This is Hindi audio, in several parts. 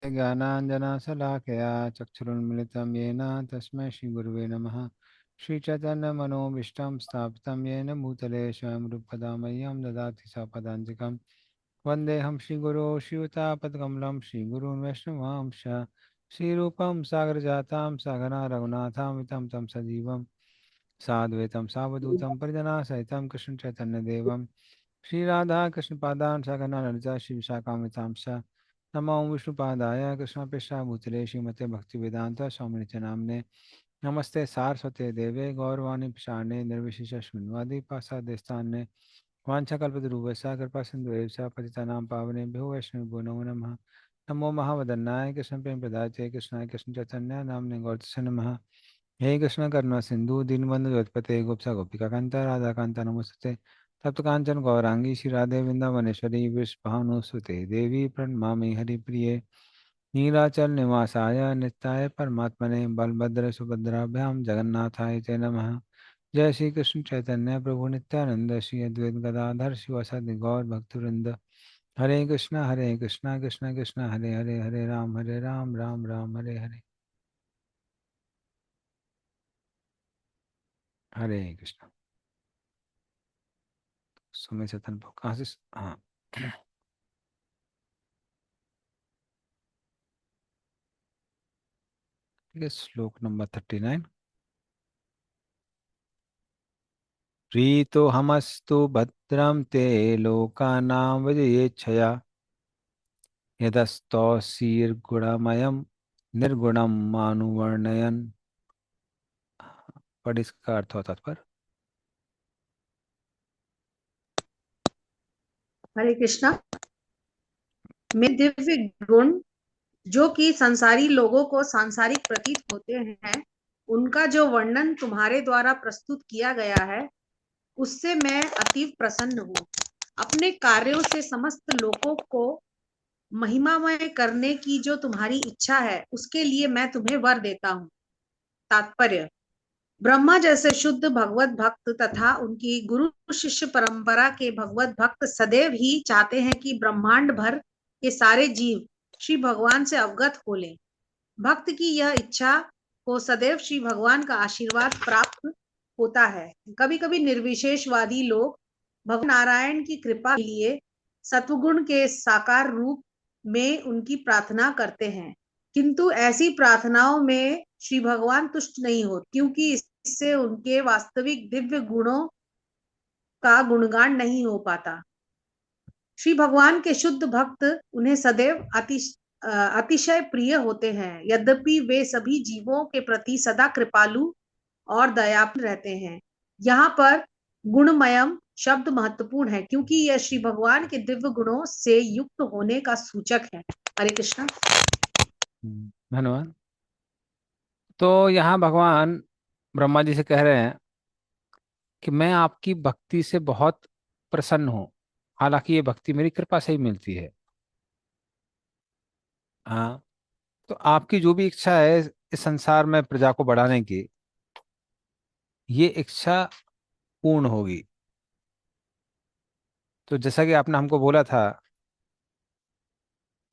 ज्ञानाञ्जनशलाकया चक्षुरुन्मिलितं येन तस्मै श्रीगुरुवे नमः। श्रीचैतन्यमनोभीष्टं स्थापितं येन भूतले स्वयं रूपदा मह्यं ददाति स पदान्तिकं। वन्देऽहं श्रीगुरो श्रीयुतापदकमलं श्रीगुरून् वैष्णवांश श्रीरूपं सागरजातां सहगना रघुनाथां वितं तं सजीवं साद्वैतं सावधूतं परिजनासहितं कृष्णचैतन्यदेवं श्रीराधा कृष्णपादान् सहगना ललिता श्रीविशाखान्वितांश्च नमो विष्णुपादाय कृष्णप्रेष्ठाय भूतले श्रीमते भक्तिवेदांत स्वामी नामने नमस्ते सारस्वते देवे गौरवाणी प्रसारणे निर्विशेषशून्यवादी पासादेस्तान्ने वाञ्छाकल्पतरुभ्यश्च कृपा सिन्धुभ्यश्च पतितानां पावनेभ्यो वैष्णवेभ्यो नमो नमः। नमो महावदन्नाय कृष्णप्रेम प्रदाते कृष्णाय कृष्ण चैतन्य नामने गौरतस्य नमः। हे कृष्ण करुणा सिंधु दीनबंधु जगत्पते गोपसा गोपिका कांता राधा कांता नमोस्तुते तप्त कांचन गौरांगी श्री राधे वृंदावनेश्वरी वृषभानुसुते देवी प्रणमामि हरिप्रिये नीलाचल निवासाय नित्याय परमात्मने बलभद्र सुभद्राभ्याम जगन्नाथाय ते नमः। जय श्री कृष्ण चैतन्य प्रभु नित्यानंद श्री अद्वैत गदाधर शिवासादि गौर भक्तवृंद हरे कृष्णा कृष्ण कृष्ण हरे हरे हरे राम राम राम हरे हरे। हरे कृष्ण। सुमित चतन कहाँ से हाँ ठीक है। श्लोक नंबर 39। प्रीतो हमस्तु भद्रं ते लोकानां विजयेच्छया यदस्तौसीर्गुणमयं निर्गुणं मानुवर्णयन्। पर इसका अर्थ होता पर हरे कृष्णा। में दिव्य गुण जो कि संसारी लोगों को सांसारिक प्रतीत होते हैं, उनका जो वर्णन तुम्हारे द्वारा प्रस्तुत किया गया है, उससे मैं अतीव प्रसन्न हूँ। अपने कार्यों से समस्त लोगों को महिमामय करने की जो तुम्हारी इच्छा है, उसके लिए मैं तुम्हें वर देता हूँ। तात्पर्य: ब्रह्मा जैसे शुद्ध भगवत भक्त तथा उनकी गुरु शिष्य परंपरा के भगवत भक्त सदैव ही चाहते हैं कि ब्रह्मांड भर के सारे जीव श्री भगवान से अवगत हो लें। भक्त की यह इच्छा को सदैव श्री भगवान का आशीर्वाद प्राप्त होता है। कभी कभी निर्विशेषवादी लोग भगवान नारायण की कृपा के लिए सत्वगुण के साकार रूप में उनकी प्रार्थना करते हैं, किंतु ऐसी प्रार्थनाओं में श्री भगवान तुष्ट नहीं होते, क्योंकि इससे उनके वास्तविक दिव्य गुणों का गुणगान नहीं हो पाता। श्री भगवान के शुद्ध भक्त उन्हें सदैव अतिशय प्रिय होते हैं, यद्यपि वे सभी जीवों के प्रति सदा कृपालु और दयापूर्ण रहते हैं। यहाँ पर गुणमयम शब्द महत्वपूर्ण है, क्योंकि यह श्री भगवान के दिव्य गुणों से युक्त होने का सूचक है। हरे कृष्णा। धन्यवाद। तो यहाँ भगवान ब्रह्मा जी से कह रहे हैं कि मैं आपकी भक्ति से बहुत प्रसन्न हूँ। हालांकि ये भक्ति मेरी कृपा से ही मिलती है। हाँ। तो आपकी जो भी इच्छा है इस संसार में प्रजा को बढ़ाने की, ये इच्छा पूर्ण होगी। तो जैसा कि आपने हमको बोला था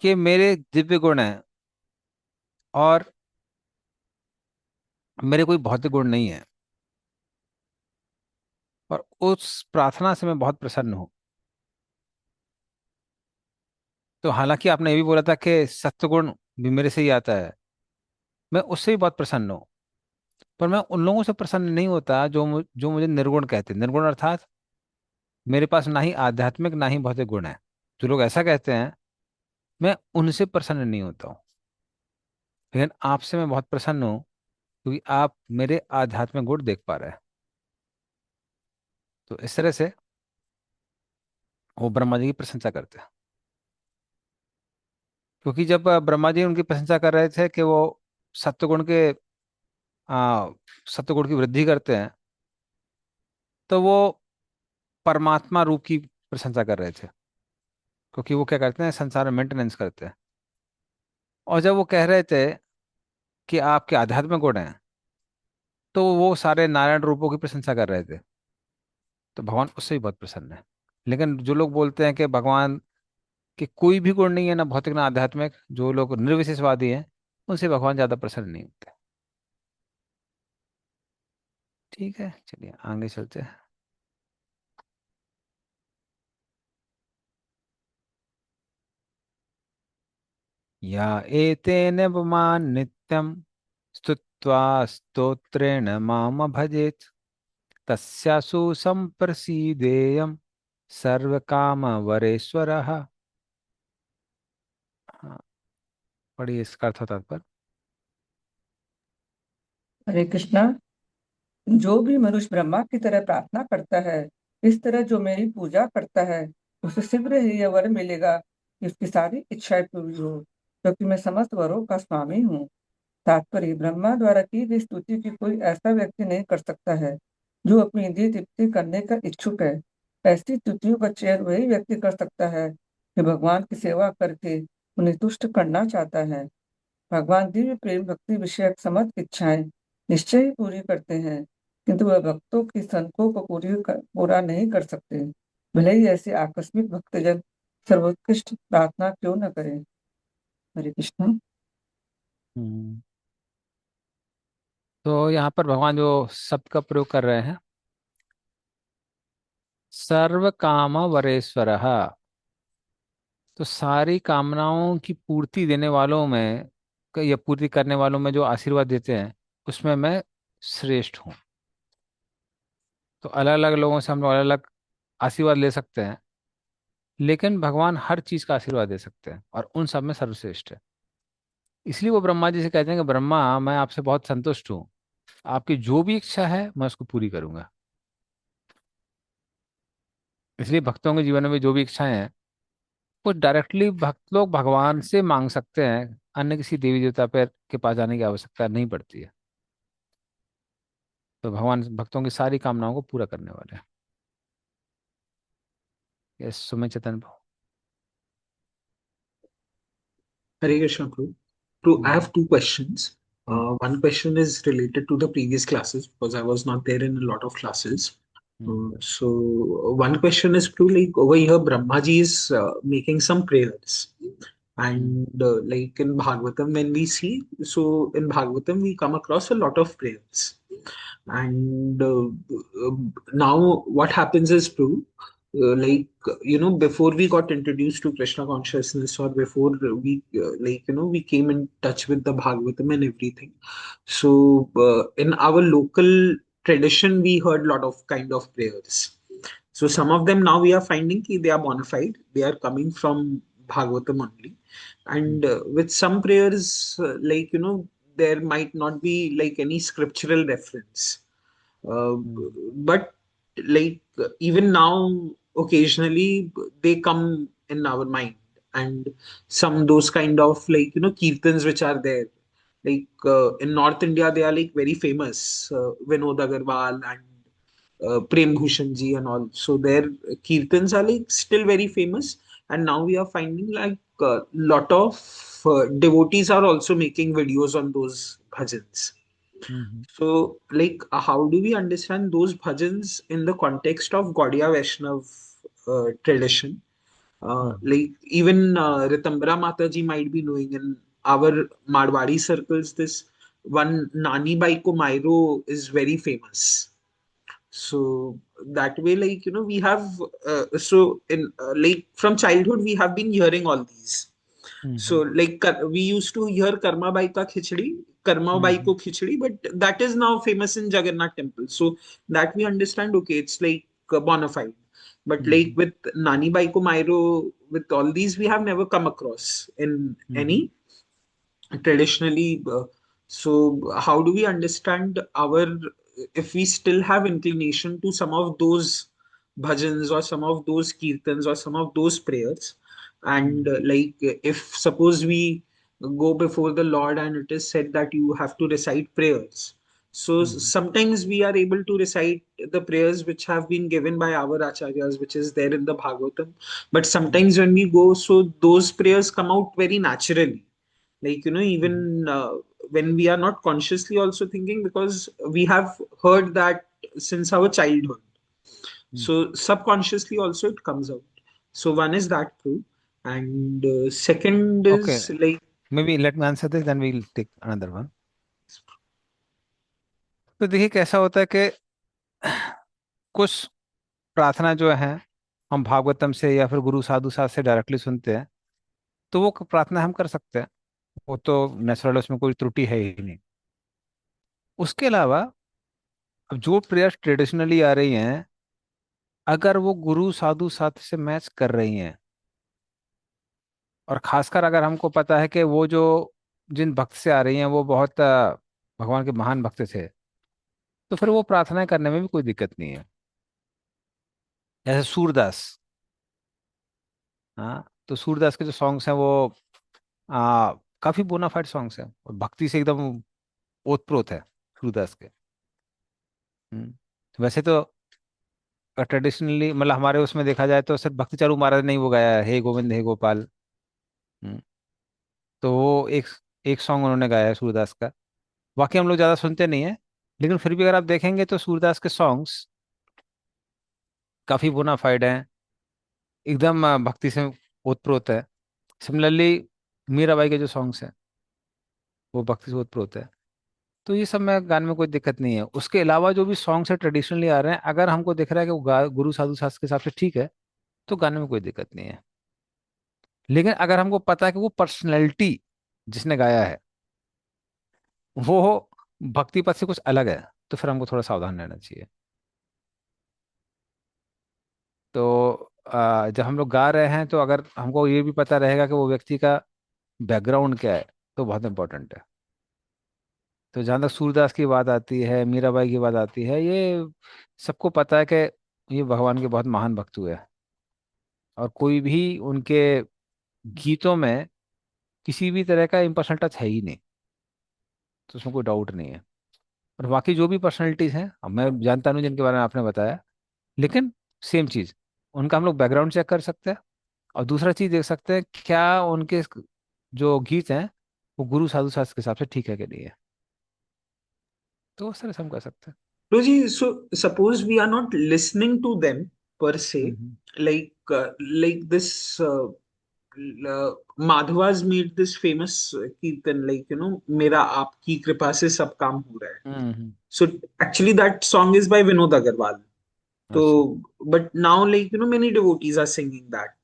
कि मेरे दिव्य गुण हैं और मेरे कोई भौतिक गुण नहीं है, और उस प्रार्थना से मैं बहुत प्रसन्न हूँ। तो हालांकि आपने ये भी बोला था कि सत्वगुण भी मेरे से ही आता है, मैं उससे भी बहुत प्रसन्न हूँ। पर मैं उन लोगों से प्रसन्न नहीं होता जो मुझे निर्गुण कहते हैं। निर्गुण अर्थात मेरे पास ना ही आध्यात्मिक ना ही भौतिक गुण है। जो लोग ऐसा कहते हैं, मैं उनसे प्रसन्न नहीं होता हूँ। लेकिन आपसे मैं बहुत प्रसन्न हूँ, क्योंकि आप मेरे आध्यात्मिक गुण देख पा रहे हैं। तो इस तरह से वो ब्रह्मा जी की प्रशंसा करते हैं। क्योंकि जब ब्रह्मा जी उनकी प्रशंसा कर रहे थे कि वो सत्वगुण के आ, सत्वगुण की वृद्धि करते हैं, तो वो परमात्मा रूप की प्रशंसा कर रहे थे। क्योंकि वो क्या करते हैं, संसार में मेंटेनेंस करते हैं। और जब वो कह रहे थे कि आपके आध्यात्मिक गुण हैं, तो वो सारे नारायण रूपों की प्रशंसा कर रहे थे। तो भगवान उससे भी बहुत प्रसन्न है। लेकिन जो लोग बोलते हैं कि भगवान कि कोई भी गुण नहीं है, ना भौतिक ना आध्यात्मिक, जो लोग निर्विशेषवादी हैं उनसे भगवान ज्यादा प्रसन्न नहीं होते। ठीक है, चलिए आगे चलते हैं। या एतेन पुमान् नित्यं स्तुत्वा स्तोत्रेण माम भजेत् तस्यासु संप्रसीदेयं सर्वकामवरेश्वरः। हाँ, पढ़िए इसका अर्थ तात्पर्य। हरे कृष्णा। जो भी मनुष्य ब्रह्मा की तरह प्रार्थना करता है, इस तरह जो मेरी पूजा करता है, उसे शीघ्र ही यह वर मिलेगा कि उसकी सारी इच्छाएं पूरी हो, क्योंकि मैं समस्त वरों का स्वामी हूँ। तात्पर्य, ब्रह्मा द्वारा की गई स्तुति की कोई ऐसा व्यक्ति नहीं कर सकता है जो अपनी इंद्रिय तृप्ति करने का इच्छुक है। ऐसी स्तुतियों का चयन वही व्यक्ति कर सकता है जो भगवान की सेवा करके उन्हें तुष्ट करना चाहता है। भगवान दिव्य प्रेम भक्ति विषयक समस्त इच्छाएं निश्चय ही पूरी करते हैं, किंतु वह भक्तों की संकों को पूरा नहीं कर सकते, भले ही ऐसे आकस्मिक भक्तजन सर्वोत्कृष्ट प्रार्थना क्यों न करें। हरे कृष्ण। हम्म। तो यहाँ पर भगवान जो शब्द का प्रयोग कर रहे हैं, सर्व काम वरेश्वरः, तो सारी कामनाओं की पूर्ति देने वालों में या पूर्ति करने वालों में जो आशीर्वाद देते हैं उसमें मैं श्रेष्ठ हूँ। तो अलग अलग लोगों से हम लोग अलग अलग आशीर्वाद ले सकते हैं, लेकिन भगवान हर चीज का आशीर्वाद दे सकते हैं और उन सब में सर्वश्रेष्ठ है। इसलिए वो ब्रह्मा जी से कहते हैं कि ब्रह्मा, मैं आपसे बहुत संतुष्ट हूँ, आपकी जो भी इच्छा है मैं उसको पूरी करूंगा। इसलिए भक्तों के जीवन में जो भी इच्छाएं हैं वो डायरेक्टली भक्त लोग भगवान से मांग सकते हैं, अन्य किसी देवी देवता पर के पास जाने की आवश्यकता नहीं पड़ती है। तो भगवान भक्तों की सारी कामनाओं को पूरा करने वाले हैं। यस, सुमेध चेतन भाव। Hare Krishna, Prabhu. Prabhu, I hmm. have two questions. Hmm. One question is related to the previous classes because I was not there in a lot of classes. Hmm. So one question is, Prabhu, like over here, Brahmaji is making some prayers. Hmm. And like in Bhagavatam, when we see, so in Bhagavatam, we come across a lot of prayers. And now what happens is, Prabhu, like before we got introduced to Krishna consciousness, or before we we came in touch with the Bhagavatam and everything, so in our local tradition we heard a lot of kind of prayers. So some of them now we are finding that they are bona fide, they are coming from Bhagavatam only. And with some prayers, there might not be like any scriptural reference, uh, hmm. but like even now occasionally they come in our mind. And some those kind of kirtans which are there, like in North India they are like very famous, Vinod Agarwal and Prem Bhushan ji and all. So their kirtans are like still very famous, and now we are finding like a lot of devotees are also making videos on those bhajans. Hmm. So, like, how do we understand those bhajans in the context of Gaudiya Vaishnav tradition? Hmm. Like, even Ritambara Mataji might be knowing in our Marwari circles, this one Nani Bai Ko Mairo is very famous. So that way, we have, so in like from childhood, we have been hearing all these. Hmm. So, like we used to hear Karma Bai ka khichdi, Karma Bai hmm. ko khichdi, but that is now famous in Jagannath temple. So that we understand, okay, it's like bona fide. But like hmm. with Nani Bai ko Mairo, with all these, we have never come across in hmm. any traditionally. So how do we understand our, if we still have inclination to some of those bhajans or some of those kirtans or some of those prayers, and hmm. like if suppose we go before the Lord and it is said that you have to recite prayers, so hmm. sometimes we are able to recite the prayers which have been given by our acharyas, which is there in the Bhagavatam. But hmm. sometimes when we go, so those prayers come out very naturally, like hmm. even when we are not consciously also thinking, because we have heard that since our childhood, hmm. so subconsciously also it comes out. So one is that true. And second okay, is like, maybe let me answer this then we will take another one. तो देखिए कैसा होता है कि कुछ प्रार्थना जो है हम भागवतम से या फिर गुरु साधु साथ से डायरेक्टली सुनते हैं, तो वो प्रार्थना हम कर सकते हैं, वो तो नेचुरल, उसमें कोई त्रुटि है ही नहीं। उसके अलावा अब जो प्रेयर्स ट्रेडिशनली आ रही हैं, अगर वो गुरु साधु साथ से मैच कर रही हैं, और खासकर अगर हमको पता है कि वो जो जिन भक्त से आ रही हैं वो बहुत भगवान के महान भक्त थे, तो फिर वो प्रार्थनाएं करने में भी कोई दिक्कत नहीं है। जैसे सूरदास, हाँ, तो सूरदास के जो सॉन्ग्स हैं वो काफी बोनाफाइड सॉन्ग्स हैं और भक्ति से एकदम ओतप्रोत है सूरदास के। वैसे तो ट्रेडिशनली मतलब हमारे उसमें देखा जाए तो सिर्फ भक्ति चारू महाराज ने ही वो गाया है, हे गोविंद हे गोपाल। हम्म, तो वो एक एक सॉन्ग उन्होंने गाया है सूरदास का। बाकी हम लोग ज्यादा सुनते नहीं है, लेकिन फिर भी अगर आप देखेंगे तो सूरदास के सॉन्ग्स काफी बोनाफाइड हैं, एकदम भक्ति से ओतप्रोत है। सिमिलरली मीराबाई के जो सॉन्ग्स हैं वो भक्ति से ओतप्रोत है। तो ये सब में गाने में कोई दिक्कत नहीं है। उसके अलावा जो भी सॉन्ग्स है ट्रेडिशनली आ रहे हैं, अगर हमको दिख रहा है कि वो गुरु साधु शास्त्र के हिसाब से ठीक है, तो गाने में कोई दिक्कत नहीं है। लेकिन अगर हमको पता है कि वो पर्सनैलिटी जिसने गाया है वो भक्ति पथ से कुछ अलग है, तो फिर हमको थोड़ा सावधान रहना चाहिए। तो जब हम लोग गा रहे हैं तो अगर हमको ये भी पता रहेगा कि वो व्यक्ति का बैकग्राउंड क्या है, तो बहुत इंपॉर्टेंट है। तो जहाँ तक सूरदास की बात आती है, मीराबाई की बात आती है, ये सबको पता है कि ये भगवान के बहुत महान भक्त हुए हैं, और कोई भी उनके गीतों में किसी भी तरह का इम्पर्सनल टच है ही नहीं, तो उसमें कोई डाउट नहीं है। और बाकी जो भी पर्सनैलिटीज हैं, अब मैं जानता नहीं जिनके बारे में आपने बताया, लेकिन सेम चीज, उनका हम लोग बैकग्राउंड चेक कर सकते हैं, और दूसरा चीज देख सकते हैं क्या उनके जो गीत हैं वो गुरु साधु शास्त्र के हिसाब से ठीक है कि नहीं है। तो उस तरह से हम कर सकते हैं। Roji, so suppose we are not listening to them per se, hmm like this. Madhava's made this famous kirtan, like मेरा आपकी कृपा से सब काम हो रहा है. हम्म। So actually, that song is by Vinod Agarwal. अच्छा। So, but now, like many devotees are singing that.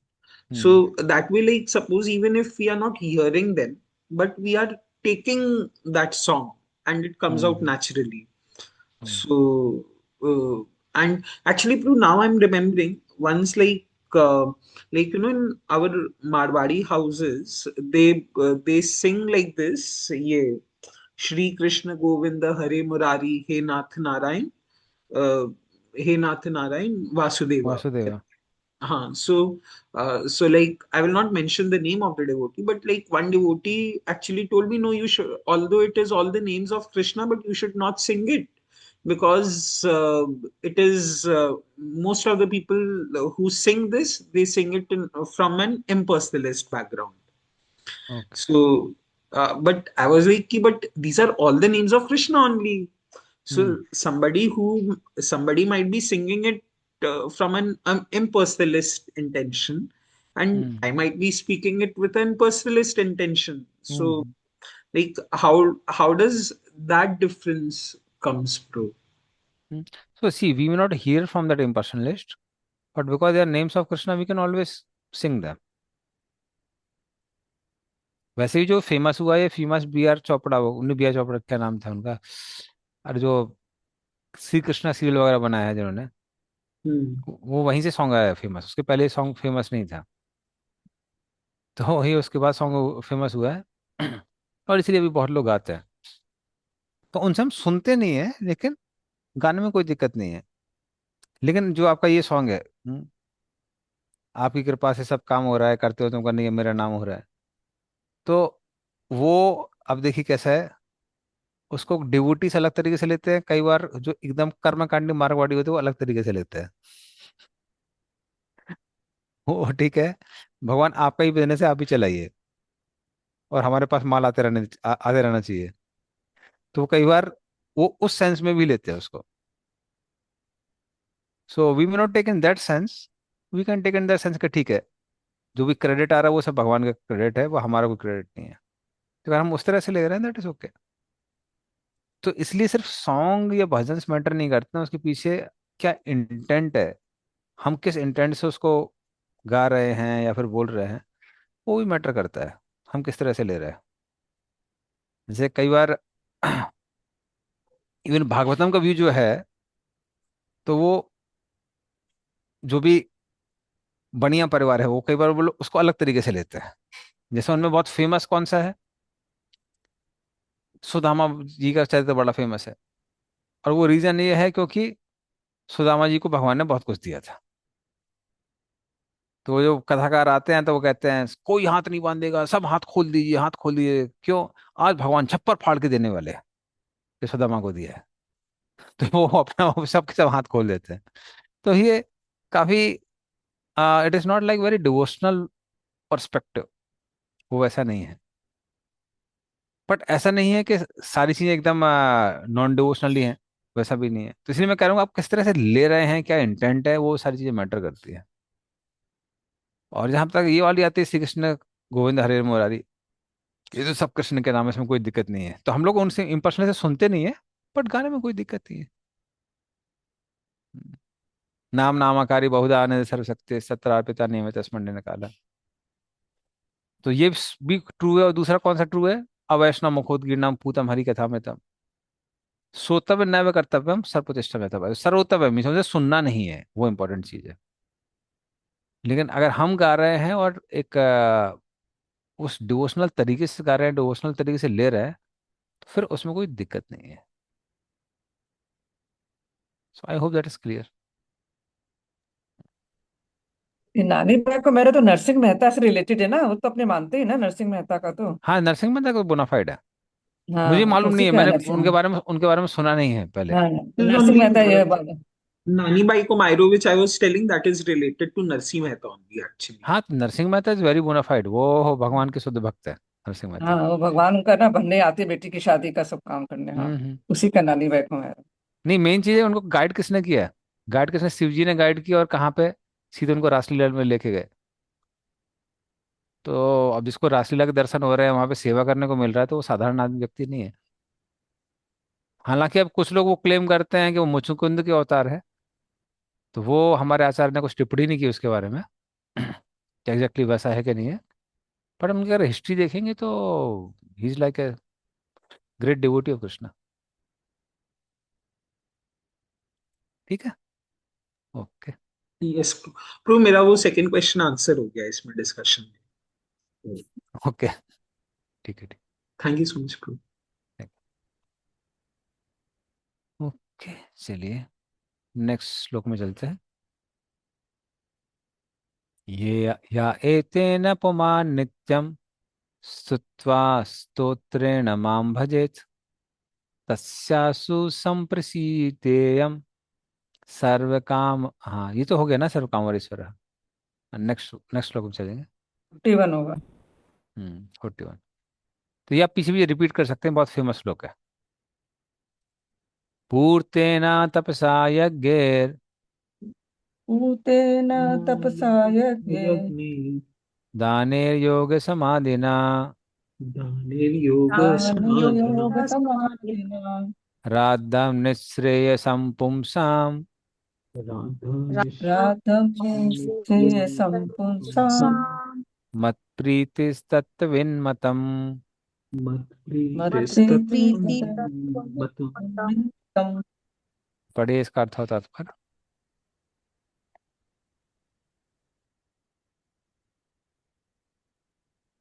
Hmm So that way, like suppose even if we are not hearing them, but we are taking that song and it comes out hmm naturally. Hmm So, and actually, Prue, now I'm remembering once, in our Marwadi houses, they sing like this, yeah, Shri Krishna Govinda Hare Murari He Nath Narayan, uh, He Nath Narayan Vasudeva. Vasudeva. So like I will not mention the name of the devotee, but like one devotee actually told me, no, you should, although it is all the names of Krishna, but you should not sing it because it is most of the people who sing this, they sing it from an impersonalist background. Okay. So, but I was like, "Ki, but these are all the names of Krishna only. Hmm So somebody might be singing it from an impersonalist intention, and hmm I might be speaking it with an personalist intention. So, hmm like, how does that difference comes through? So see, we may not hear from that impersonalist, but because they are names of Krishna, we can always sing them. वैसे ही जो फेमस हुआ है फेमस बी आर चोपड़ा, वो उन्हें बी आर चोपड़ा क्या नाम था उनका, और जो श्री कृष्णा सीरियल वगैरह बनाया है जिन्होंने, Hmm. वो वहीं से सॉन्ग आया है फेमस, उसके पहले सॉन्ग फेमस नहीं था, तो वही उसके बाद सॉन्ग फेमस हुआ है। और इसलिए भी बहुत लोग गाते हैं। तो उनसे हम सुनते नहीं है, लेकिन गाने में कोई दिक्कत नहीं है। लेकिन जो आपका ये सॉन्ग है, आपकी कृपा से सब काम हो रहा है, करते हो तुम करने के मेरा नाम हो रहा है, तो वो अब देखिए कैसा है, उसको डिवोटीज अलग तरीके से लेते हैं, कई बार जो एकदम कर्मकांडी मार्गवाड़ी होते हैं वो अलग तरीके से लेते हैं। वो ठीक है, भगवान आपका ही बिजनेस है, आप ही चलाइए, और हमारे पास माल आते रहना चाहिए। तो कई बार वो उस सेंस में भी लेते हैं उसको। So we may not take in that sense, we can take in that sense कि ठीक है, जो भी क्रेडिट आ रहा है वो सब भगवान का क्रेडिट है, वो हमारा कोई क्रेडिट नहीं है। तो अगर हम उस तरह से ले रहे हैं दैट इज ओके। तो इसलिए सिर्फ सॉन्ग या भजन मैटर नहीं करते हैं, उसके पीछे क्या इंटेंट है, हम किस इंटेंट से उसको गा रहे हैं या फिर बोल रहे हैं, वो भी मैटर करता है, हम किस तरह से ले रहे हैं। जैसे कई बार इवन भागवतम का व्यू जो है, तो वो जो भी बनिया परिवार है वो कई बार वो लोग उसको अलग तरीके से लेते हैं। जैसे उनमें बहुत फेमस कौन सा है, सुदामा जी का चरित्र बड़ा फेमस है, और वो रीजन ये है क्योंकि सुदामा जी को भगवान ने बहुत कुछ दिया था। तो वो जो कथाकार आते हैं तो वो कहते हैं कोई हाथ नहीं बांधेगा, सब हाथ खोल दीजिए, हाथ खोल दीजिए, क्यों, आज भगवान छप्पर फाड़ के देने वाले हैं, ये सुदामा को दिया है। तो वो अपना वो सब के सब हाथ खोल देते हैं। तो ये काफी, it is not like very devotional perspective, वो वैसा नहीं है। बट ऐसा नहीं है कि सारी चीजें एकदम नॉन डिवोशनली हैं, वैसा भी नहीं है। तो इसलिए मैं कह रहा हूँ आप किस तरह से ले रहे हैं, क्या इंटेंट है, वो सारी चीजें मैटर करती है। और जहां तक ये वाली आती है श्री कृष्ण गोविंद हरे मुरारी, ये तो सब कृष्ण के नाम है, इसमें कोई दिक्कत नहीं है, तो हम लोग उनसे इम्पर्सनली से सुनते नहीं है, बट गाने में कोई दिक्कत नहीं है। नाम नामाकारी बहुधा आनंद सर्वशक्ति सत्रार्पिता नियमित स्मरण निकाला। तो ये भी ट्रू है। और दूसरा कौन सा ट्रू है, अवैष्णव मुखोदगीर्णम पूतम हरि कथा में तम श्रोतव्य नैव कर्तव्यम सर्वप्रतिष्ठा में तब। सर्वोत्तव्य मीन्स मुझे सुनना नहीं है, वो इंपॉर्टेंट चीज है। लेकिन अगर हम गा रहे हैं और एक उस डिवोशनल तरीके से गा रहे हैं, डिवोशनल तरीके से ले रहे हैं, तो फिर उसमें कोई दिक्कत नहीं है। So I hope that is clear. ये नानी बाई को मेरा तो नरसिंह मेहता से रिलेटेड है ना, वो तो अपने मानते ही ना नरसिंह मेहता का तो। हाँ, नरसिंह मेहता को बोनाफाइड है। मुझे हाँ तो मालूम नहीं उसी है, का है मैंने नरसिंह। उनके बारे में सुना नहीं है पहले। हाँ This is Narasimha only Mehta ये Nani Bai Ko Mairo, which I was telling, that is related to Narsi Mehta only actually. हाँ, तो Narsinh Mehta is very bonafide, वो भगवान के शुद्ध भक्त है नरसिंह हाँ मेहता। वो भगवान उनका ना बनने आते बेटी की शादी का सब काम करने। हाँ हम्म। उसी का नानी बाई को मेरा। नहीं, मेन चीज है उनको गाइड किसने किया है, गाइड किसने, शिव जी ने गाइड किया, और कहाँ पे, सीधे उनको रासलीला में लेके गए। तो अब जिसको रासलीला के दर्शन हो रहे हैं, वहां पे सेवा करने को मिल रहा है, तो वो साधारण आदमी व्यक्ति नहीं है। हालांकि अब कुछ लोग वो क्लेम करते हैं कि वो मुचुकुंद के अवतार है, तो वो हमारे आचार्य ने कुछ टिप्पणी नहीं की उसके बारे में कि एग्जैक्टली वैसा है कि नहीं है। पर हम अगर हिस्ट्री देखेंगे तो he is like a great devotee of Krishna. ठीक है, ओके। Yes, Pro, मेरा वो second question answer हो गया इसमें discussion में. ओके, ठीक है, ठीक। Thank you so much, Pro. Okay, चलिए नेक्स्ट श्लोक में चलते हैं। ये या एतेन पुमान् नित्यं स्तुत्वा स्तोत्रेण मां भजेत् तस्यासु संप्रसीतेयं सर्वकाम, हाँ ये तो हो गया ना, सर्वकामरेश्वर। नेक्स्ट नेक्स्ट श्लोक में चलेंगे। 51 होगा। 41। तो ये आप पीछे भी रिपीट कर सकते हैं, बहुत फेमस श्लोक है। पूर्तेना तपसा यज्ञेर ऊतेन तपसा यज्ञे यज्ञे दानेर्योग समाधिना दानेर योग समाधना योग समाधिना राद्धं निःश्रेयसं पुंसां राधा राधम निश्चय संपुंसां मत्प्रीतिस्तत्त्वविन्मतम्। मत प्रीतिस्तत्त्वं मत्प्रीति मतम्. तम। पढ़िए इसका अर्थ होता पर।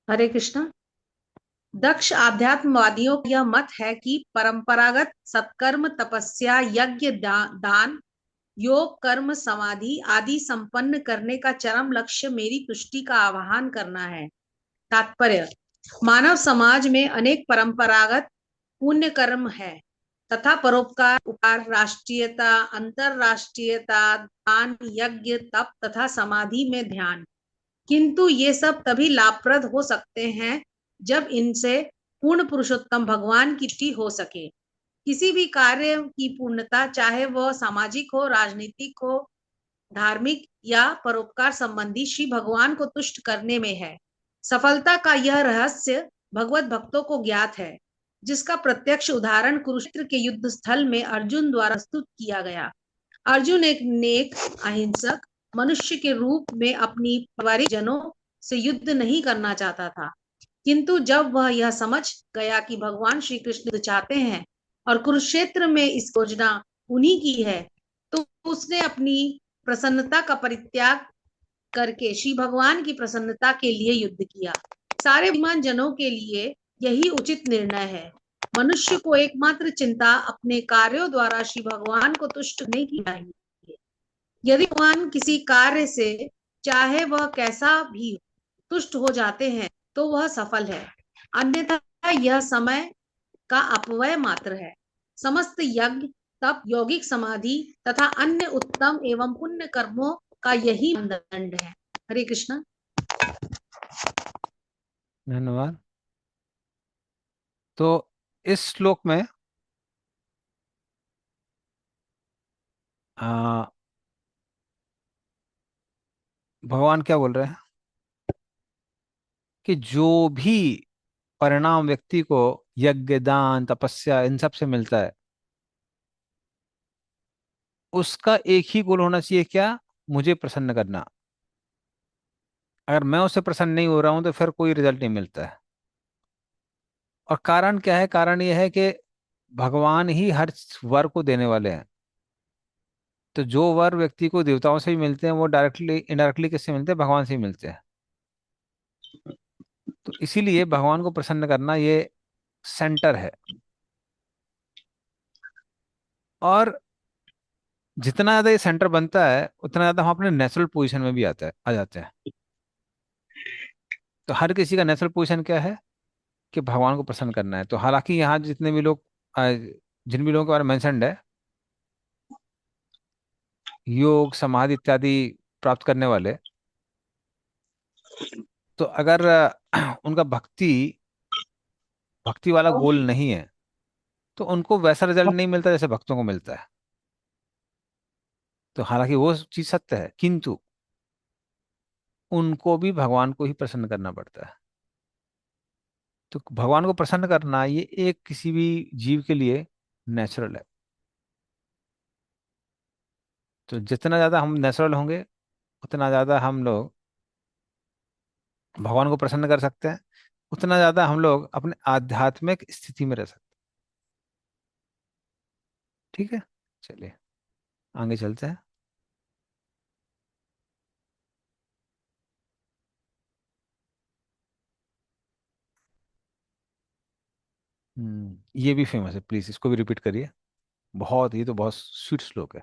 हरे कृष्णा। दक्ष आध्यात्मवादियों का यह मत है कि परंपरागत सत्कर्म, तपस्या, यज्ञ, दान, योग, कर्म, समाधि आदि संपन्न करने का चरम लक्ष्य मेरी तुष्टि का आवाहन करना है। तात्पर्य: मानव समाज में अनेक परंपरागत पुण्य कर्म है तथा परोपकार, उपकार, राष्ट्रीयता, अंतरराष्ट्रीयता, दान, यज्ञ, तप तथा समाधि में ध्यान। किंतु ये सब तभी लाभप्रद हो सकते हैं जब इनसे पूर्ण पुरुषोत्तम भगवान की तुष्टि हो सके। किसी भी कार्य की पूर्णता, चाहे वह सामाजिक हो, राजनीतिक हो, धार्मिक या परोपकार संबंधी श्री भगवान को तुष्ट करने में है। सफलता का यह रहस्य भगवत भक्तों को ज्ञात है, जिसका प्रत्यक्ष उदाहरण कुरुक्षेत्र के युद्ध स्थल में अर्जुन द्वारा प्रस्तुत किया गया। अर्जुन एक नेक अहिंसक मनुष्य के रूप में अपनी परिवारिक जनों से युद्ध नहीं करना चाहता था, किंतु जब वह यह समझ गया कि भगवान श्री कृष्ण चाहते हैं और कुरुक्षेत्र में इस योजना उन्हीं की है, तो उसने अपनी प्रसन्नता का परित्याग करके श्री भगवान की प्रसन्नता के लिए युद्ध किया। सारे बुद्धिमान जनों के लिए यही उचित निर्णय है। मनुष्य को एकमात्र चिंता अपने कार्यों द्वारा श्री भगवान को तुष्ट करने की चाहिए। यदि भगवान किसी कार्य से, चाहे वह कैसा भी हो, तुष्ट हो जाते हैं तो वह सफल है, अन्यथा यह समय का अपव्यय मात्र है। समस्त यज्ञ, तप, यौगिक समाधि तथा अन्य उत्तम एवं पुण्य कर्मों का यही मानदंड है। हरे कृष्णा। धन्यवाद। तो इस श्लोक में भगवान क्या बोल रहे हैं कि जो भी परिणाम व्यक्ति को यज्ञ, दान, तपस्या इन सब से मिलता है, उसका एक ही गोल होना चाहिए, क्या? मुझे प्रसन्न करना। अगर मैं उससे प्रसन्न नहीं हो रहा हूं तो फिर कोई रिजल्ट नहीं मिलता है। और कारण क्या है? कारण यह है कि भगवान ही हर वर को देने वाले हैं। तो जो वर व्यक्ति को देवताओं से भी मिलते हैं, वो डायरेक्टली इनडायरेक्टली किससे मिलते हैं? भगवान से ही मिलते हैं। तो इसीलिए भगवान को प्रसन्न करना ये सेंटर है। और जितना ज्यादा ये सेंटर बनता है, उतना ज्यादा हम अपने नेचुरल पोजीशन में भी आ जाते हैं। तो हर किसी का नेचुरल पोजीशन क्या है कि भगवान को प्रसन्न करना है। तो हालांकि यहाँ जितने भी लोग जिन भी लोगों के बारे में मेंशन्ड है, योग, समाधि इत्यादि प्राप्त करने वाले, तो अगर उनका भक्ति वाला गोल नहीं है, तो उनको वैसा रिजल्ट नहीं मिलता जैसे भक्तों को मिलता है। तो हालांकि वो चीज सत्य है, किंतु उनको भी भगवान को ही प्रसन्न करना पड़ता है। तो भगवान को प्रसन्न करना ये एक किसी भी जीव के लिए नेचुरल है। तो जितना ज्यादा हम नेचुरल होंगे, उतना ज्यादा हम लोग भगवान को प्रसन्न कर सकते हैं, उतना ज्यादा हम लोग अपने आध्यात्मिक स्थिति में रह सकते हैं। ठीक है, चलिए आगे चलते हैं। ये भी फेमस है, प्लीज इसको भी रिपीट करिए। ये तो बहुत स्वीट श्लोक है।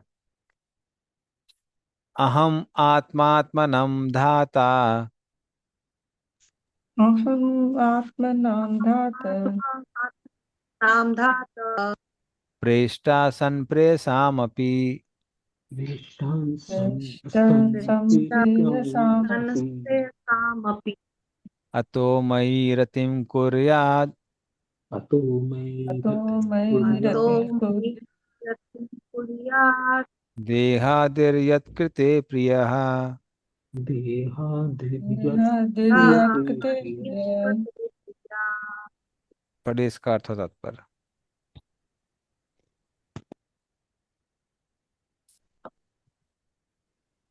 अहम आत्मात्मनम धाता अहम् आत्मनां धात नाम धात प्रेष्टा सन प्रेयसामपि संप्रेयसामपि कामपि अतो मयि रतिम कुर्यात् अतो मयि अतो मयि तो रतिं कुरु कुर्यात् देहादिर्यत्कृते प्रियः। देहादिर्यत्कृते प्रियः। पढ़िए इसका अर्थ और तात्पर्य।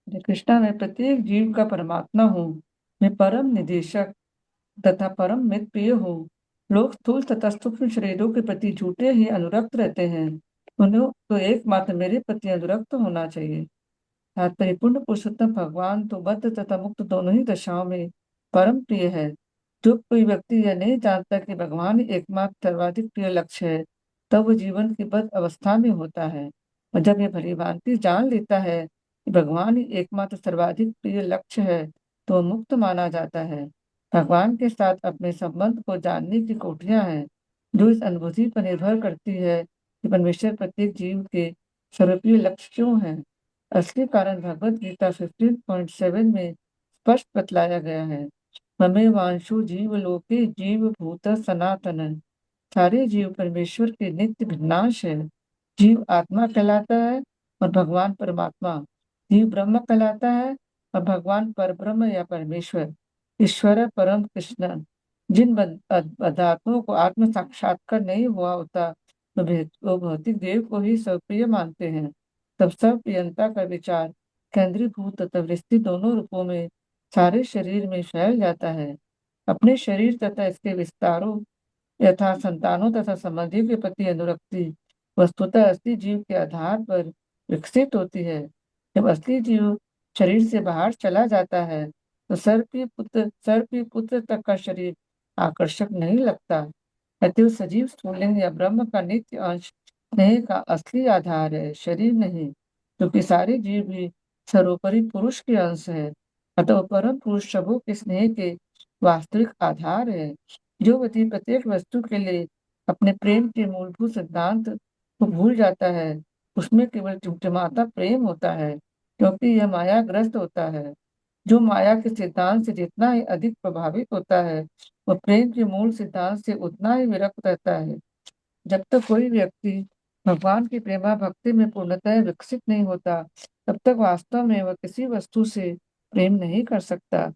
श्री कृष्णा, मैं प्रत्येक जीव का परमात्मा हूँ। मैं परम निदेशक तथा परम मित्र प्रिय हूँ। लोग स्थूल तथा सूक्ष्म शरीरों के प्रति झूठे ही अनुरक्त रहते हैं। उन्हें तो एकमात्र मेरे प्रति अनुरक्त होना चाहिए। तात्पर्य, पूर्ण पुरुषोत्तम भगवान तो बद्ध तथा मुक्त दोनों ही दशाओं में परम प्रिय है। जो कोई व्यक्ति यह नहीं जानता कि भगवान ही एकमात्र सर्वाधिक प्रिय लक्ष्य है, तब वह जीवन की बद्ध अवस्था में होता है। और जब यह भली भांति जान लेता है कि भगवान ही एकमात्र सर्वाधिक प्रिय लक्ष्य है, तो वह मुक्त माना जाता है। भगवान के साथ अपने संबंध को जानने की कोठियां हैं, जो इस अनुभूति पर निर्भर करती है कि परमेश्वर प्रत्येक जीव के सर्वप्रिय लक्ष्य क्यों है। असली कारण भगवत गीता 15.7 में स्पष्ट बतलाया गया है। ममे वांशु जीव लोके जीव भूत सनातन। सारे जीव परमेश्वर के नित्य विनाश है। जीव आत्मा कहलाता है और भगवान परमात्मा। जीव ब्रह्म कहलाता है और भगवान परब्रह्म या परमेश्वर, ईश्वर परम कृष्ण। जिन अध्यात्मों को आत्म साक्षात्कार नहीं हुआ होता वो भौतिक देव को ही स्वप्रिय मानते हैं। तब स्वप्रियंता का विचार केंद्रीभूत तथा वृत्ति दोनों रूपों में सारे शरीर में फैल जाता है। अपने शरीर तथा इसके विस्तारों यथा संतानों तथा संबंधियों के प्रति अनुरक्ति वस्तुतः असली जीव के आधार पर विकसित होती है। जब असली जीव शरीर से बाहर चला जाता है तो सर्प पुत्र तक का शरीर आकर्षक नहीं लगता। अतः सजीव स्थूलिंग या ब्रह्म का नित्य अंश स्नेह का असली आधार है, शरीर नहीं, क्योंकि सारे जीव भी सर्वोपरि पुरुष के अंश है। अतः परम पुरुष सबों के स्नेह के वास्तविक आधार है। जो व्यक्ति प्रत्येक वस्तु के लिए अपने प्रेम के मूलभूत सिद्धांत को भूल जाता है उसमें केवल टिमटिमाता प्रेम होता है, क्योंकि यह मायाग्रस्त होता है। जो माया के सिद्धांत से जितना ही अधिक प्रभावित होता है वह प्रेम के मूल सिद्धांत से उतना ही विरक्त रहता है। जब तक कोई व्यक्ति भगवान की प्रेमा भक्ति में पूर्णतः विकसित नहीं होता तब तक वास्तव में वह किसी वस्तु से प्रेम नहीं कर सकता।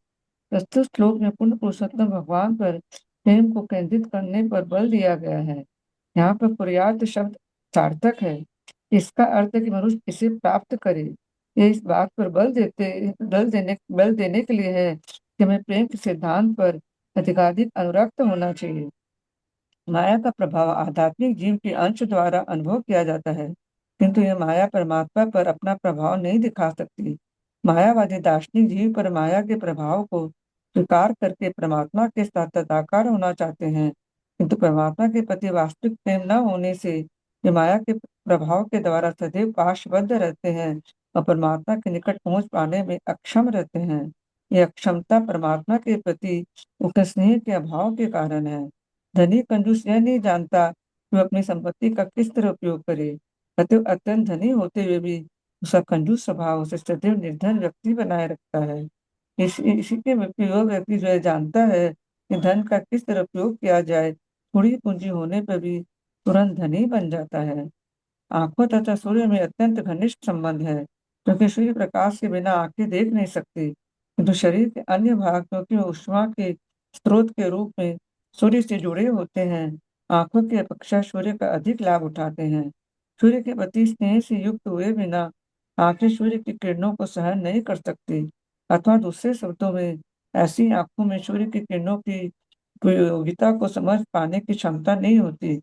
प्रस्तुत श्लोक में पूर्ण पुरुषोत्तम भगवान पर प्रेम को केंद्रित करने पर बल दिया गया है। यहाँ पर पुरुषार्थ शब्द सार्थक है। इसका अर्थ है कि मनुष्य इसे प्राप्त करे। ये इस बात पर बल देने के लिए है कि हमें प्रेम के सिद्धांत पर अधिकाधिक अनुरक्त होना चाहिए। माया का प्रभाव आध्यात्मिक जीव के अंश द्वारा अनुभव किया जाता है, किंतु यह माया परमात्मा पर अपना प्रभाव नहीं दिखा सकती। मायावादी दार्शनिक जीव पर माया के प्रभाव को स्वीकार करके परमात्मा के साथ तदाकार होना चाहते हैं, किंतु परमात्मा के प्रति वास्तविक प्रेम न होने से वे माया के प्रभाव के द्वारा सदैव पाशबद्ध रहते हैं और परमात्मा के निकट पहुंच पाने में अक्षम रहते हैं। यह अक्षमता परमात्मा के प्रति उनके स्नेह के अभाव के कारण है। धनी कंजूस यह नहीं जानता कि वह अपनी संपत्ति का किस तरह उपयोग करे। अतः अत्यंत धनी होते हुए भी उसका कंजूस स्वभाव उसे सदैव निर्धन व्यक्ति बनाए रखता है। इसी के विपरीत वह व्यक्ति जो है जानता है कि धन का किस तरह उपयोग किया जाए, थोड़ी पूंजी होने पर भी तुरंत धनी बन जाता है। आंखों तथा सूर्य में अत्यंत घनिष्ठ संबंध है, क्योंकि सूर्य प्रकाश के बिना आंखें देख नहीं सकती, किंतु शरीर के अन्य भाग क्योंकि वो ऊष्मा के स्रोत के रूप में सूर्य से जुड़े होते हैं, आंखों की अपेक्षा सूर्य का अधिक लाभ उठाते हैं। सूर्य के प्रति स्नेह से युक्त हुए बिना आंखें सूर्य की किरणों को सहन नहीं कर सकती, अथवा दूसरे शब्दों में ऐसी आंखों में सूर्य की किरणों की उपयोगिता को समझ पाने की क्षमता नहीं होती।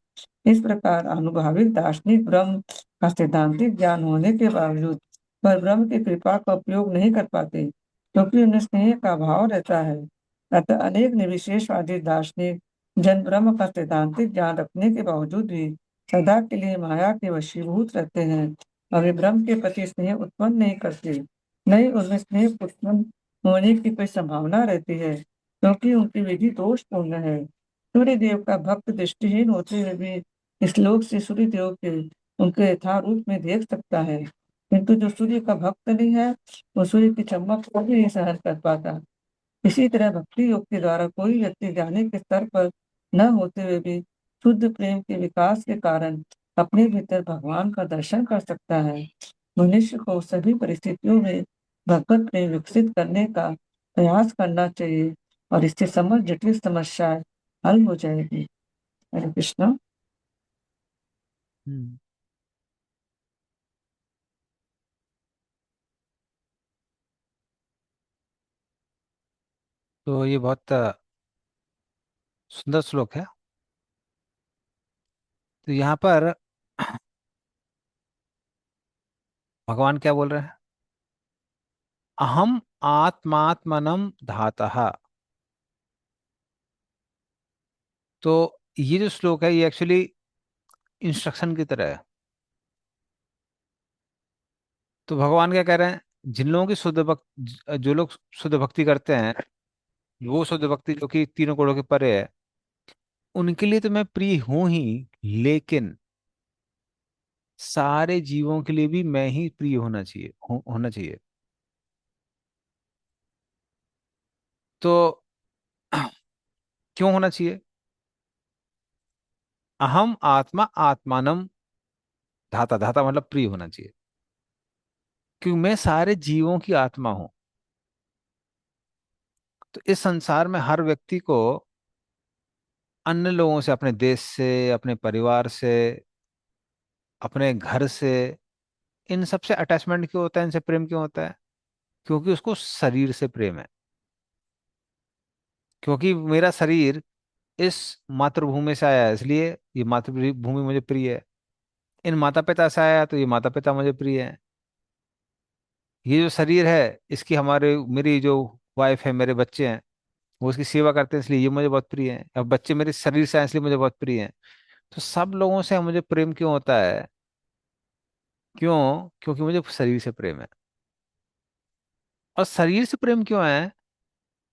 इस प्रकार अनुभाविक दार्शनिक ब्रह्म का सैद्धांतिक ज्ञान होने के बावजूद पर ब्रह्म की कृपा का उपयोग नहीं कर पाते, क्योंकि उन्हें स्नेह का भाव रहता है। अतः अनेक निर्विशेषवादी दार्शनिक जन ब्रह्म का सैद्धांतिक ज्ञान रखने के बावजूद भी सदा के लिए माया के वशीभूत रहते हैं और वे ब्रह्म के प्रति स्नेह उत्पन्न नहीं करते। नहीं उनमें स्नेह उत्पन्न होने की कोई संभावना रहती है, क्योंकि उनकी विधि दोषपूर्ण है। सूर्य देव का भक्त दृष्टिहीन होते हुए भी इस लोक से सूर्य देव के उनके यथारूप में देख सकता है, किंतु जो सूर्य का भक्त नहीं है वो सूर्य की चमक को भी नहीं सहन कर पाता। इसी तरह भक्ति योग के द्वारा कोई व्यक्ति ज्ञानी के स्तर पर न होते हुए भी शुद्ध प्रेम के विकास के कारण अपने भीतर भगवान का दर्शन कर सकता है। मनुष्य को सभी परिस्थितियों में भगवत प्रेम विकसित करने का प्रयास करना चाहिए और इससे समस्त जटिल समस्याएं हल हो जाएगी। हरे कृष्णा। हम्म। तो ये बहुत सुंदर श्लोक है। तो यहाँ पर भगवान क्या बोल रहे हैं? अहम आत्मात्मनम धातः। तो ये जो श्लोक है ये एक्चुअली इंस्ट्रक्शन की तरह है। तो भगवान क्या कह रहे हैं? जिन लोगों की शुद्ध भक्ति, जो लोग शुद्ध भक्ति करते हैं, वो शुद्ध भक्ति जो कि तीनों गुणों के परे है, उनके लिए तो मैं प्रिय हूं ही, लेकिन सारे जीवों के लिए भी मैं ही प्रिय होना चाहिए, होना चाहिए। तो क्यों होना चाहिए? अहम आत्मा आत्मानम धाता, धाता मतलब प्रिय होना चाहिए। क्योंकि मैं सारे जीवों की आत्मा हूं। तो इस संसार में हर व्यक्ति को अन्य लोगों से, अपने देश से, अपने परिवार से, अपने घर से, इन सबसे अटैचमेंट क्यों होता है, इनसे प्रेम क्यों होता है? क्योंकि उसको शरीर से प्रेम है। क्योंकि मेरा शरीर इस मातृभूमि से आया है, इसलिए ये मातृभूमि मुझे प्रिय है। इन माता पिता से आया तो ये माता पिता मुझे प्रिय है। ये जो शरीर है, इसकी हमारे मेरी जो वाइफ है, मेरे बच्चे हैं, वो उसकी सेवा करते हैं, इसलिए ये मुझे बहुत प्रिय है। अब बच्चे मेरे शरीर से आए इसलिए मुझे बहुत प्रिय है। तो सब लोगों से मुझे प्रेम क्यों होता है? क्यों? क्योंकि मुझे शरीर से प्रेम है। और शरीर से प्रेम क्यों है?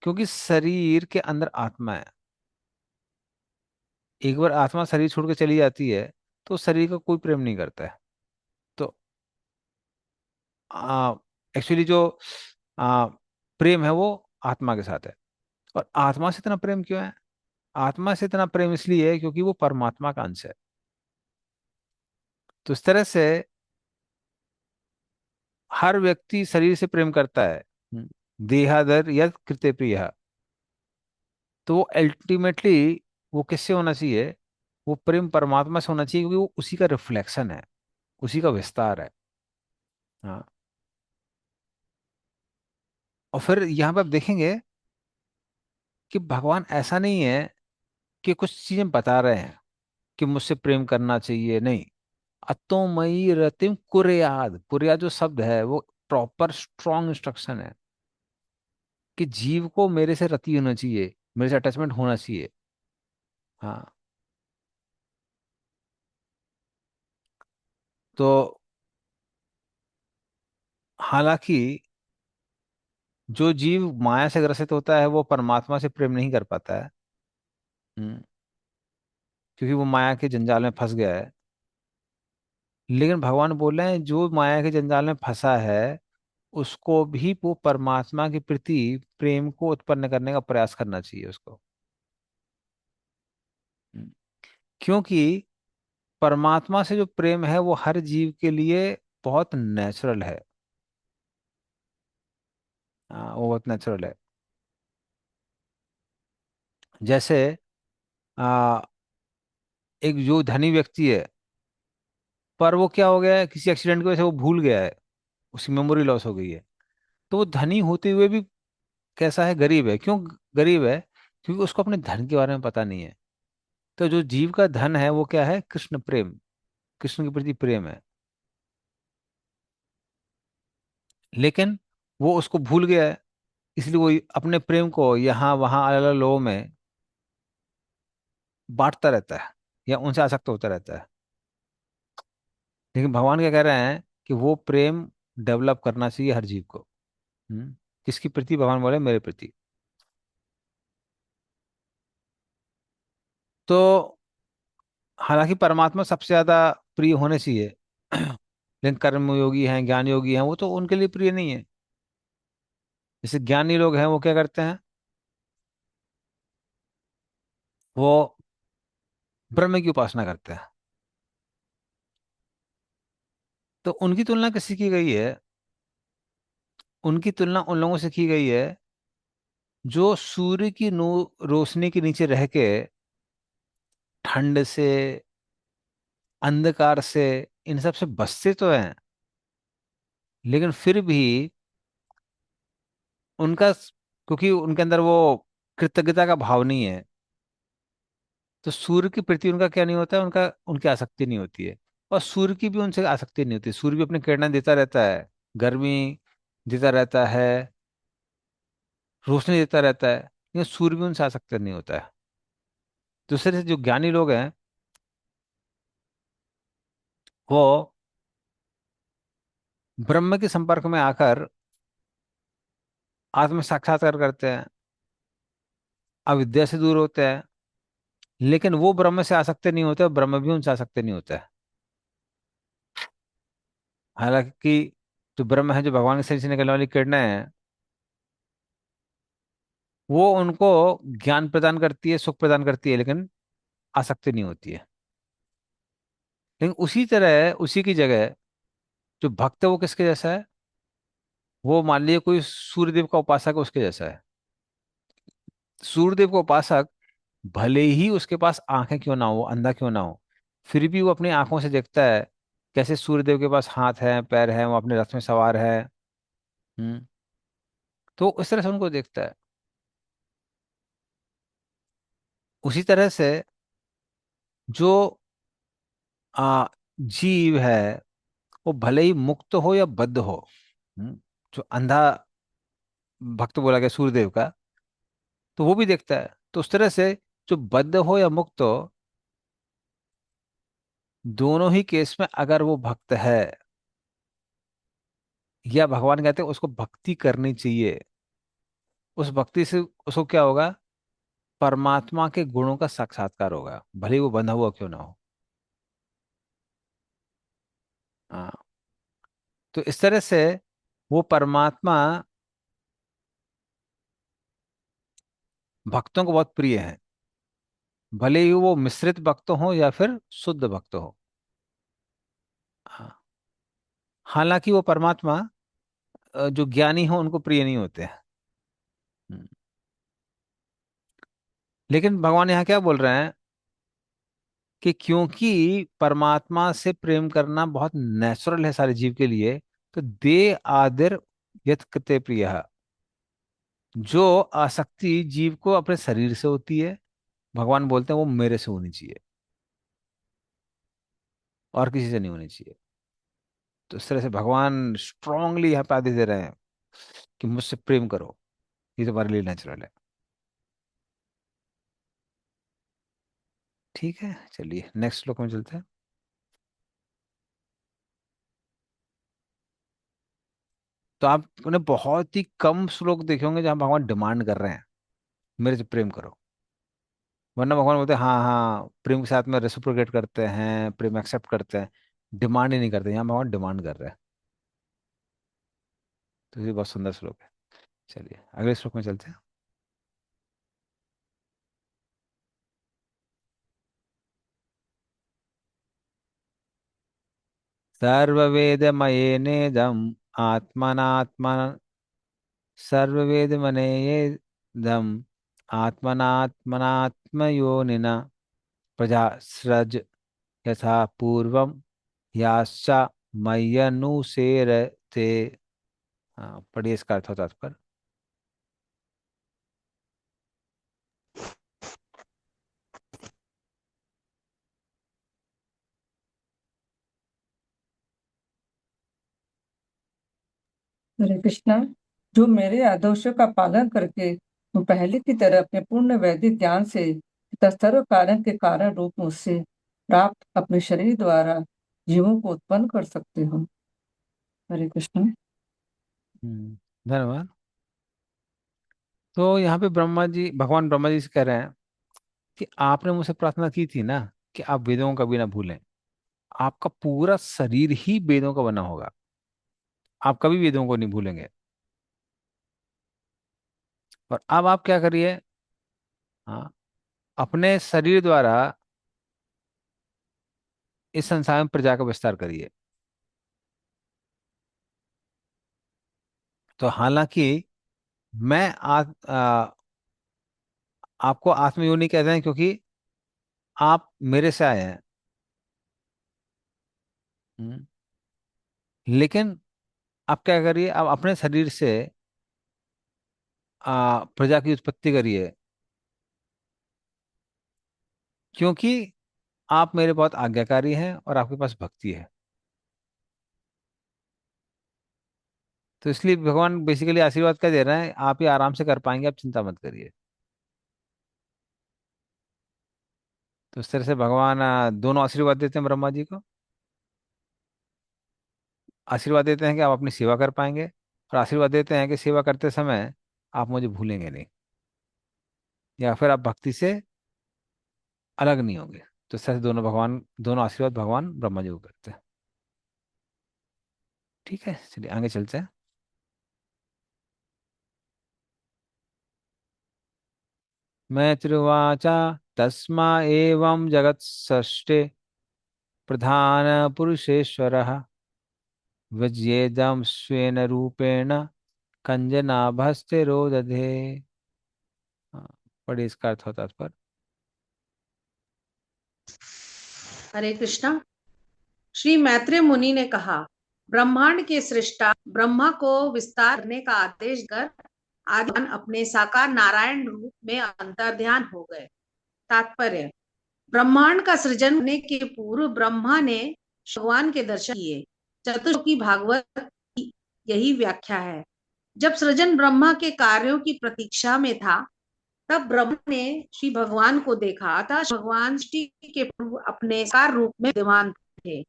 क्योंकि शरीर के अंदर आत्मा है। एक बार आत्मा शरीर छोड़ के चली जाती है तो शरीर का कोई प्रेम नहीं करता है। तो एक्चुअली जो आ, प्रेम है वो आत्मा के साथ है। और आत्मा से इतना प्रेम क्यों है? आत्मा से इतना प्रेम इसलिए है क्योंकि वो परमात्मा का अंश है। तो इस तरह से हर व्यक्ति शरीर से प्रेम करता है। देहादर या कृत्य प्रिय। तो वो अल्टीमेटली वो किससे होना चाहिए? वो प्रेम परमात्मा से होना चाहिए, क्योंकि वो उसी का रिफ्लेक्शन है, उसी का विस्तार है। हाँ। और फिर यहाँ पे आप देखेंगे कि भगवान ऐसा नहीं है कि कुछ चीजें बता रहे हैं कि मुझसे प्रेम करना चाहिए, नहीं। अतोमयी रतिम कुर्याद, कुर्याद जो शब्द है वो प्रॉपर स्ट्रॉन्ग इंस्ट्रक्शन है कि जीव को मेरे से रति होना चाहिए, मेरे से अटैचमेंट होना चाहिए। हाँ। तो हालांकि जो जीव माया से ग्रसित होता है वो परमात्मा से प्रेम नहीं कर पाता है। हम्म, क्योंकि वो माया के जंजाल में फंस गया है। लेकिन भगवान बोल रहे हैं जो माया के जंजाल में फंसा है उसको भी वो परमात्मा के प्रति प्रेम को उत्पन्न करने का प्रयास करना चाहिए उसको। हम्म, क्योंकि परमात्मा से जो प्रेम है वो हर जीव के लिए बहुत नेचुरल है। हाँ, वो बहुत नेचुरल है। जैसे आ, एक जो धनी व्यक्ति है, पर वो क्या हो गया है, किसी एक्सीडेंट की वजह से वो भूल गया है, उसकी मेमोरी लॉस हो गई है। तो वो धनी होते हुए भी कैसा है, गरीब है। क्यों गरीब है? क्योंकि उसको अपने धन के बारे में पता नहीं है। तो जो जीव का धन है वो क्या है? कृष्ण प्रेम, कृष्ण के प्रति प्रेम है। लेकिन वो उसको भूल गया है, इसलिए वो अपने प्रेम को यहाँ वहाँ अलग अलग लोगों में बांटता रहता है या उनसे आसक्त होता रहता है। लेकिन भगवान क्या कह रहे हैं कि वो प्रेम डेवलप करना चाहिए हर जीव को। किसकी प्रति? भगवान बोले मेरे प्रति। तो हालांकि परमात्मा सबसे ज्यादा प्रिय होने चाहिए, लेकिन कर्म योगी हैं, ज्ञान योगी हैं, वो तो उनके लिए प्रिय नहीं है। जैसे ज्ञानी लोग हैं वो क्या करते हैं? वो ब्रह्म की उपासना करते हैं। तो उनकी तुलना किससे की गई है? उनकी तुलना उन लोगों से की गई है जो सूर्य की रोशनी के नीचे रह के ठंड से, अंधकार से, इन सब से बचते तो हैं, लेकिन फिर भी उनका, क्योंकि उनके अंदर वो कृतज्ञता का भाव नहीं है, तो सूर्य के प्रति उनका क्या नहीं होता है, उनका उनकी आसक्ति नहीं होती है। और सूर्य की भी उनसे आसक्ति नहीं होती। सूर्य भी अपनी किरणें देता रहता है, गर्मी देता रहता है, रोशनी देता रहता है, लेकिन सूर्य भी उनसे आसक्त नहीं होता है। दूसरे से जो ज्ञानी लोग हैं वो ब्रह्म के संपर्क में आकर आत्म साक्षात्कार करते हैं, अविद्या से दूर होते हैं। लेकिन वो ब्रह्म से आसक्त नहीं होते और ब्रह्म भी उनसे आसक्त नहीं होता है। हालांकि जो ब्रह्म है, जो भगवान के शरीर से निकलने वाली किरणें हैं, वो उनको ज्ञान प्रदान करती है, सुख प्रदान करती है, लेकिन आसक्ति नहीं होती है। लेकिन उसी तरह उसी की जगह जो भक्त है वो किसके जैसा है? वो मान लीजिए कोई सूर्यदेव का उपासक है, उसके जैसा है। सूर्यदेव का उपासक भले ही उसके पास आंखें क्यों ना हो, अंधा क्यों ना हो, फिर भी वो अपनी आंखों से देखता है कैसे सूर्यदेव के पास हाथ है, पैर है, वो अपने रथ में सवार है। हम्म। तो उस तरह से उनको देखता है। उसी तरह से जो आ, जीव है, वो भले ही मुक्त हो या बद्ध हो। हम्म, जो अंधा भक्त बोला गया सूर्यदेव का, तो वो भी देखता है। तो उस तरह से जो बद्ध हो या मुक्त हो, दोनों ही केस में अगर वो भक्त है, या भगवान कहते हैं उसको भक्ति करनी चाहिए, उस भक्ति से उसको क्या होगा, परमात्मा के गुणों का साक्षात्कार होगा, भले ही वो बंधा हुआ क्यों ना हो। हाँ। तो इस तरह से वो परमात्मा भक्तों को बहुत प्रिय है, भले ही वो मिश्रित भक्त हो या फिर शुद्ध भक्त हो। हाँ। हालांकि वो परमात्मा जो ज्ञानी हो उनको प्रिय नहीं होते हैं। हम्म। लेकिन भगवान यहाँ क्या बोल रहे हैं कि क्योंकि परमात्मा से प्रेम करना बहुत नेचुरल है सारे जीव के लिए, तो दे आदिर यत्कृते प्रिय, जो आसक्ति जीव को अपने शरीर से होती है, भगवान बोलते हैं वो मेरे से होनी चाहिए, और किसी से नहीं होनी चाहिए। तो इस तरह से भगवान स्ट्रांगली यहाँ पे आदेश दे रहे हैं कि मुझसे प्रेम करो, ये तुम्हारे लिए नेचुरल है। ठीक है, चलिए नेक्स्ट श्लोक में चलते हैं। तो आपने बहुत ही कम श्लोक देखे होंगे जहाँ भगवान डिमांड कर रहे हैं मेरे से प्रेम करो। वरना भगवान बोलते हैं हाँ हाँ, प्रेम के साथ में रेसिप्रोकेट करते हैं, प्रेम एक्सेप्ट करते हैं, डिमांड ही नहीं करते। यहाँ भगवान डिमांड कर रहे हैं। तो ये बहुत सुंदर श्लोक है। चलिए अगले श्लोक में चलते हैं। सर्ववेदमयेनेदम् आत्मनात्मन सर्ववेदमनेयेदम् आत्मनात्मनात्मयोनिना प्रजास्रज यथा पूर्वम याश्चा मय्यनुसेरते। हाँ, पढ़िए इसका अर्थ होता पर। हरे कृष्णा। जो मेरे आदर्शों का पालन करके तुम पहले की तरह अपने पूर्ण वैदिक ज्ञान से तथा सर्व कारण के कारण रूप मुझसे प्राप्त अपने शरीर द्वारा जीवों को उत्पन्न कर सकते हो। हरे कृष्णा। धन्यवाद। तो यहाँ पे ब्रह्मा जी, भगवान ब्रह्मा जी से कह रहे हैं कि आपने मुझसे प्रार्थना की थी ना कि आप वेदों को कभी ना भूलें। आपका पूरा शरीर ही वेदों का बना होगा, आप कभी वेदों को नहीं भूलेंगे। और अब आप क्या करिए, हाँ, अपने शरीर द्वारा इस संसार में प्रजा का विस्तार करिए। तो हालांकि मैं आपको आत्मयोनि कहते हैं क्योंकि आप मेरे से आए हैं। हम्म, लेकिन आप क्या करिए, आप अपने शरीर से प्रजा की उत्पत्ति करिए, क्योंकि आप मेरे बहुत आज्ञाकारी हैं और आपके पास भक्ति है। तो इसलिए भगवान बेसिकली आशीर्वाद क्या दे रहे हैं, आप ही आराम से कर पाएंगे, आप चिंता मत करिए। तो इस तरह से भगवान दोनों आशीर्वाद देते हैं ब्रह्मा जी को। आशीर्वाद देते हैं कि आप अपनी सेवा कर पाएंगे, और आशीर्वाद देते हैं कि सेवा करते समय आप मुझे भूलेंगे नहीं, या फिर आप भक्ति से अलग नहीं होंगे। तो इस तरह से दोनों आशीर्वाद भगवान ब्रह्मा जी को करते हैं। ठीक है, चलिए आगे चलते हैं। मैत्रुवाच तस्मा एवं जगत सृष्टे प्रधान पुरुषेश्वर विज्ञेदम स्वेन रूपेण कंजनाभस्ते रोदधे। हाँ, पढ़िए इसका अर्थ होता है पर। हरे कृष्णा। श्री मैत्रेय मुनि ने कहा, ब्रह्मांड के सृष्टा ब्रह्मा को विस्तार करने का आदेश कर आदिमान अपने साकार नारायण रूप में अंतर्ध्यान हो गए। तात्पर्य, ब्रह्मांड का सृजन होने के पूर्व ब्रह्मा ने भगवान के दर्शन किए। चतुर्श्लोकी भागवत की यही व्याख्या है। जब सृजन ब्रह्मा के कार्यों की प्रतीक्षा में था, तब ब्रह्मा ने श्री भगवान को देखा। अतः भगवान सृष्टि के पूर्व अपने साकार रूप में विद्यमान थे।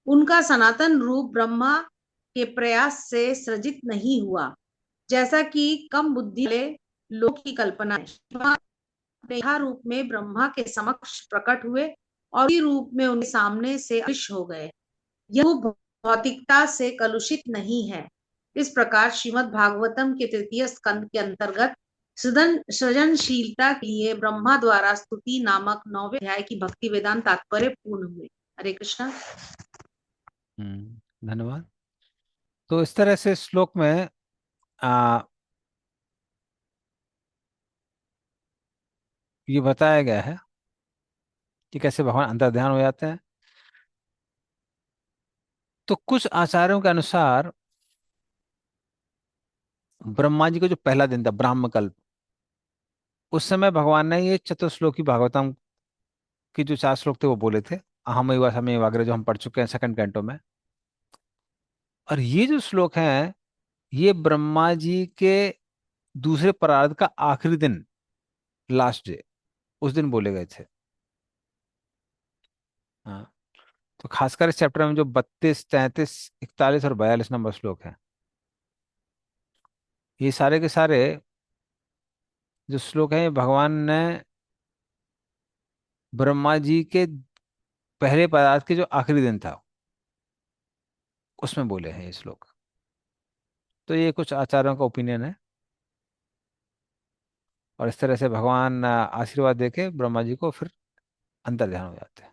उनका सनातन रूप ब्रह्मा के प्रयास से सृजित नहीं हुआ, जैसा कि कम बुद्धि वाले लोग की कल्पना है। अपने यथा रूप में ब्रह्मा के समक्ष प्रकट हुए और उसी रूप में उनके सामने से अदृश्य हो गए। यह रूप भौतिकता से कलुषित नहीं है। इस प्रकार श्रीमद् भागवतम के तृतीय स्कंद के अंतर्गत सृजनशीलता के लिए ब्रह्मा द्वारा स्तुति नामक 9वें अध्याय की भक्ति वेदांत तात्पर्य पूर्ण हुए। हरे कृष्णा। धन्यवाद। तो इस तरह से श्लोक में ये बताया गया है कि कैसे भगवान अंतर्ध्यान हो जाते हैं। तो कुछ आचार्यों के अनुसार ब्रह्मा जी का जो पहला दिन था ब्राह्मकल्प, उस समय भगवान ने ये चतुर्श्लोकी भागवतम के जो 4 श्लोक थे वो बोले थे, अहम एवं समय वगैरह जो हम पढ़ चुके हैं सेकंड कैंटो में। और ये जो श्लोक हैं ये ब्रह्मा जी के दूसरे परार्ध का आखिरी दिन, लास्ट डे, उस दिन बोले गए थे। हाँ, तो खासकर इस चैप्टर में जो 32, 33, 41 और 42 नंबर श्लोक हैं, ये सारे के सारे जो श्लोक हैं ये भगवान ने ब्रह्मा जी के पहले पदार्थ के जो आखिरी दिन था उसमें बोले हैं ये श्लोक। तो ये कुछ आचार्यों का ओपिनियन है। और इस तरह से भगवान आशीर्वाद देके ब्रह्मा जी को फिर अंतर ध्यान हो जाते हैं।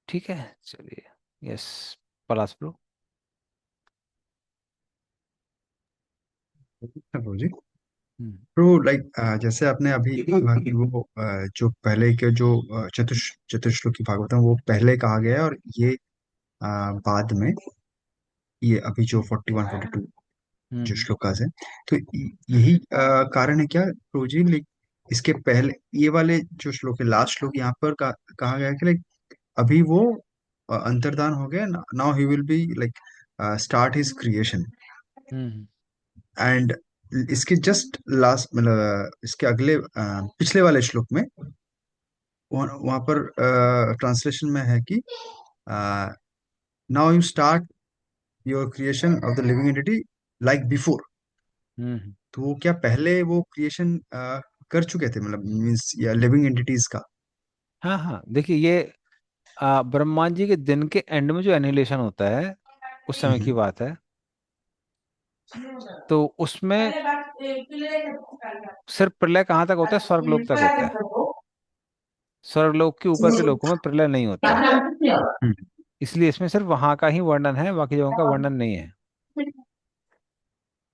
ठीक है, चलिए। यस, पलाश प्रो। प्रभु जी। हम्म तो लाइक जैसे आपने अभी कहा कि वो जो पहले के जो चतुश्लोकी भागवतम वो पहले कहा गया है, और ये बाद में ये अभी जो 41 42 जो हम्म श्लोकास है, तो यही कारण है क्या प्रभु जी? लाइक इसके पहले ये वाले जो श्लोक है, लास्ट श्लोक यहाँ पर कहा गया है कि लाइक अभी वो अंतर्धान हो गया, now he will be like start his creation. Hmm and इसके जस्ट लास्ट मतलब इसके अगले पिछले वाले श्लोक में वहां पर ट्रांसलेशन में है कि now you start your creation of the living entity like before. Hmm तो वो क्या पहले वो क्रिएशन कर चुके थे, मतलब मीन्स या लिविंग एंटिटीज का? हाँ हाँ, देखिए ये ब्रह्मा जी के दिन के एंड में जो एनिहिलेशन होता है उस समय की हम्म। बात है। तो उसमें सिर्फ प्रलय कहाँ तक होता है? स्वर्गलोक तक होता है। स्वर्गलोक के ऊपर के लोकों में प्रलय नहीं होता है। हम्म। इसलिए इसमें सिर्फ वहां का ही वर्णन है, बाकी जगहों का वर्णन नहीं है।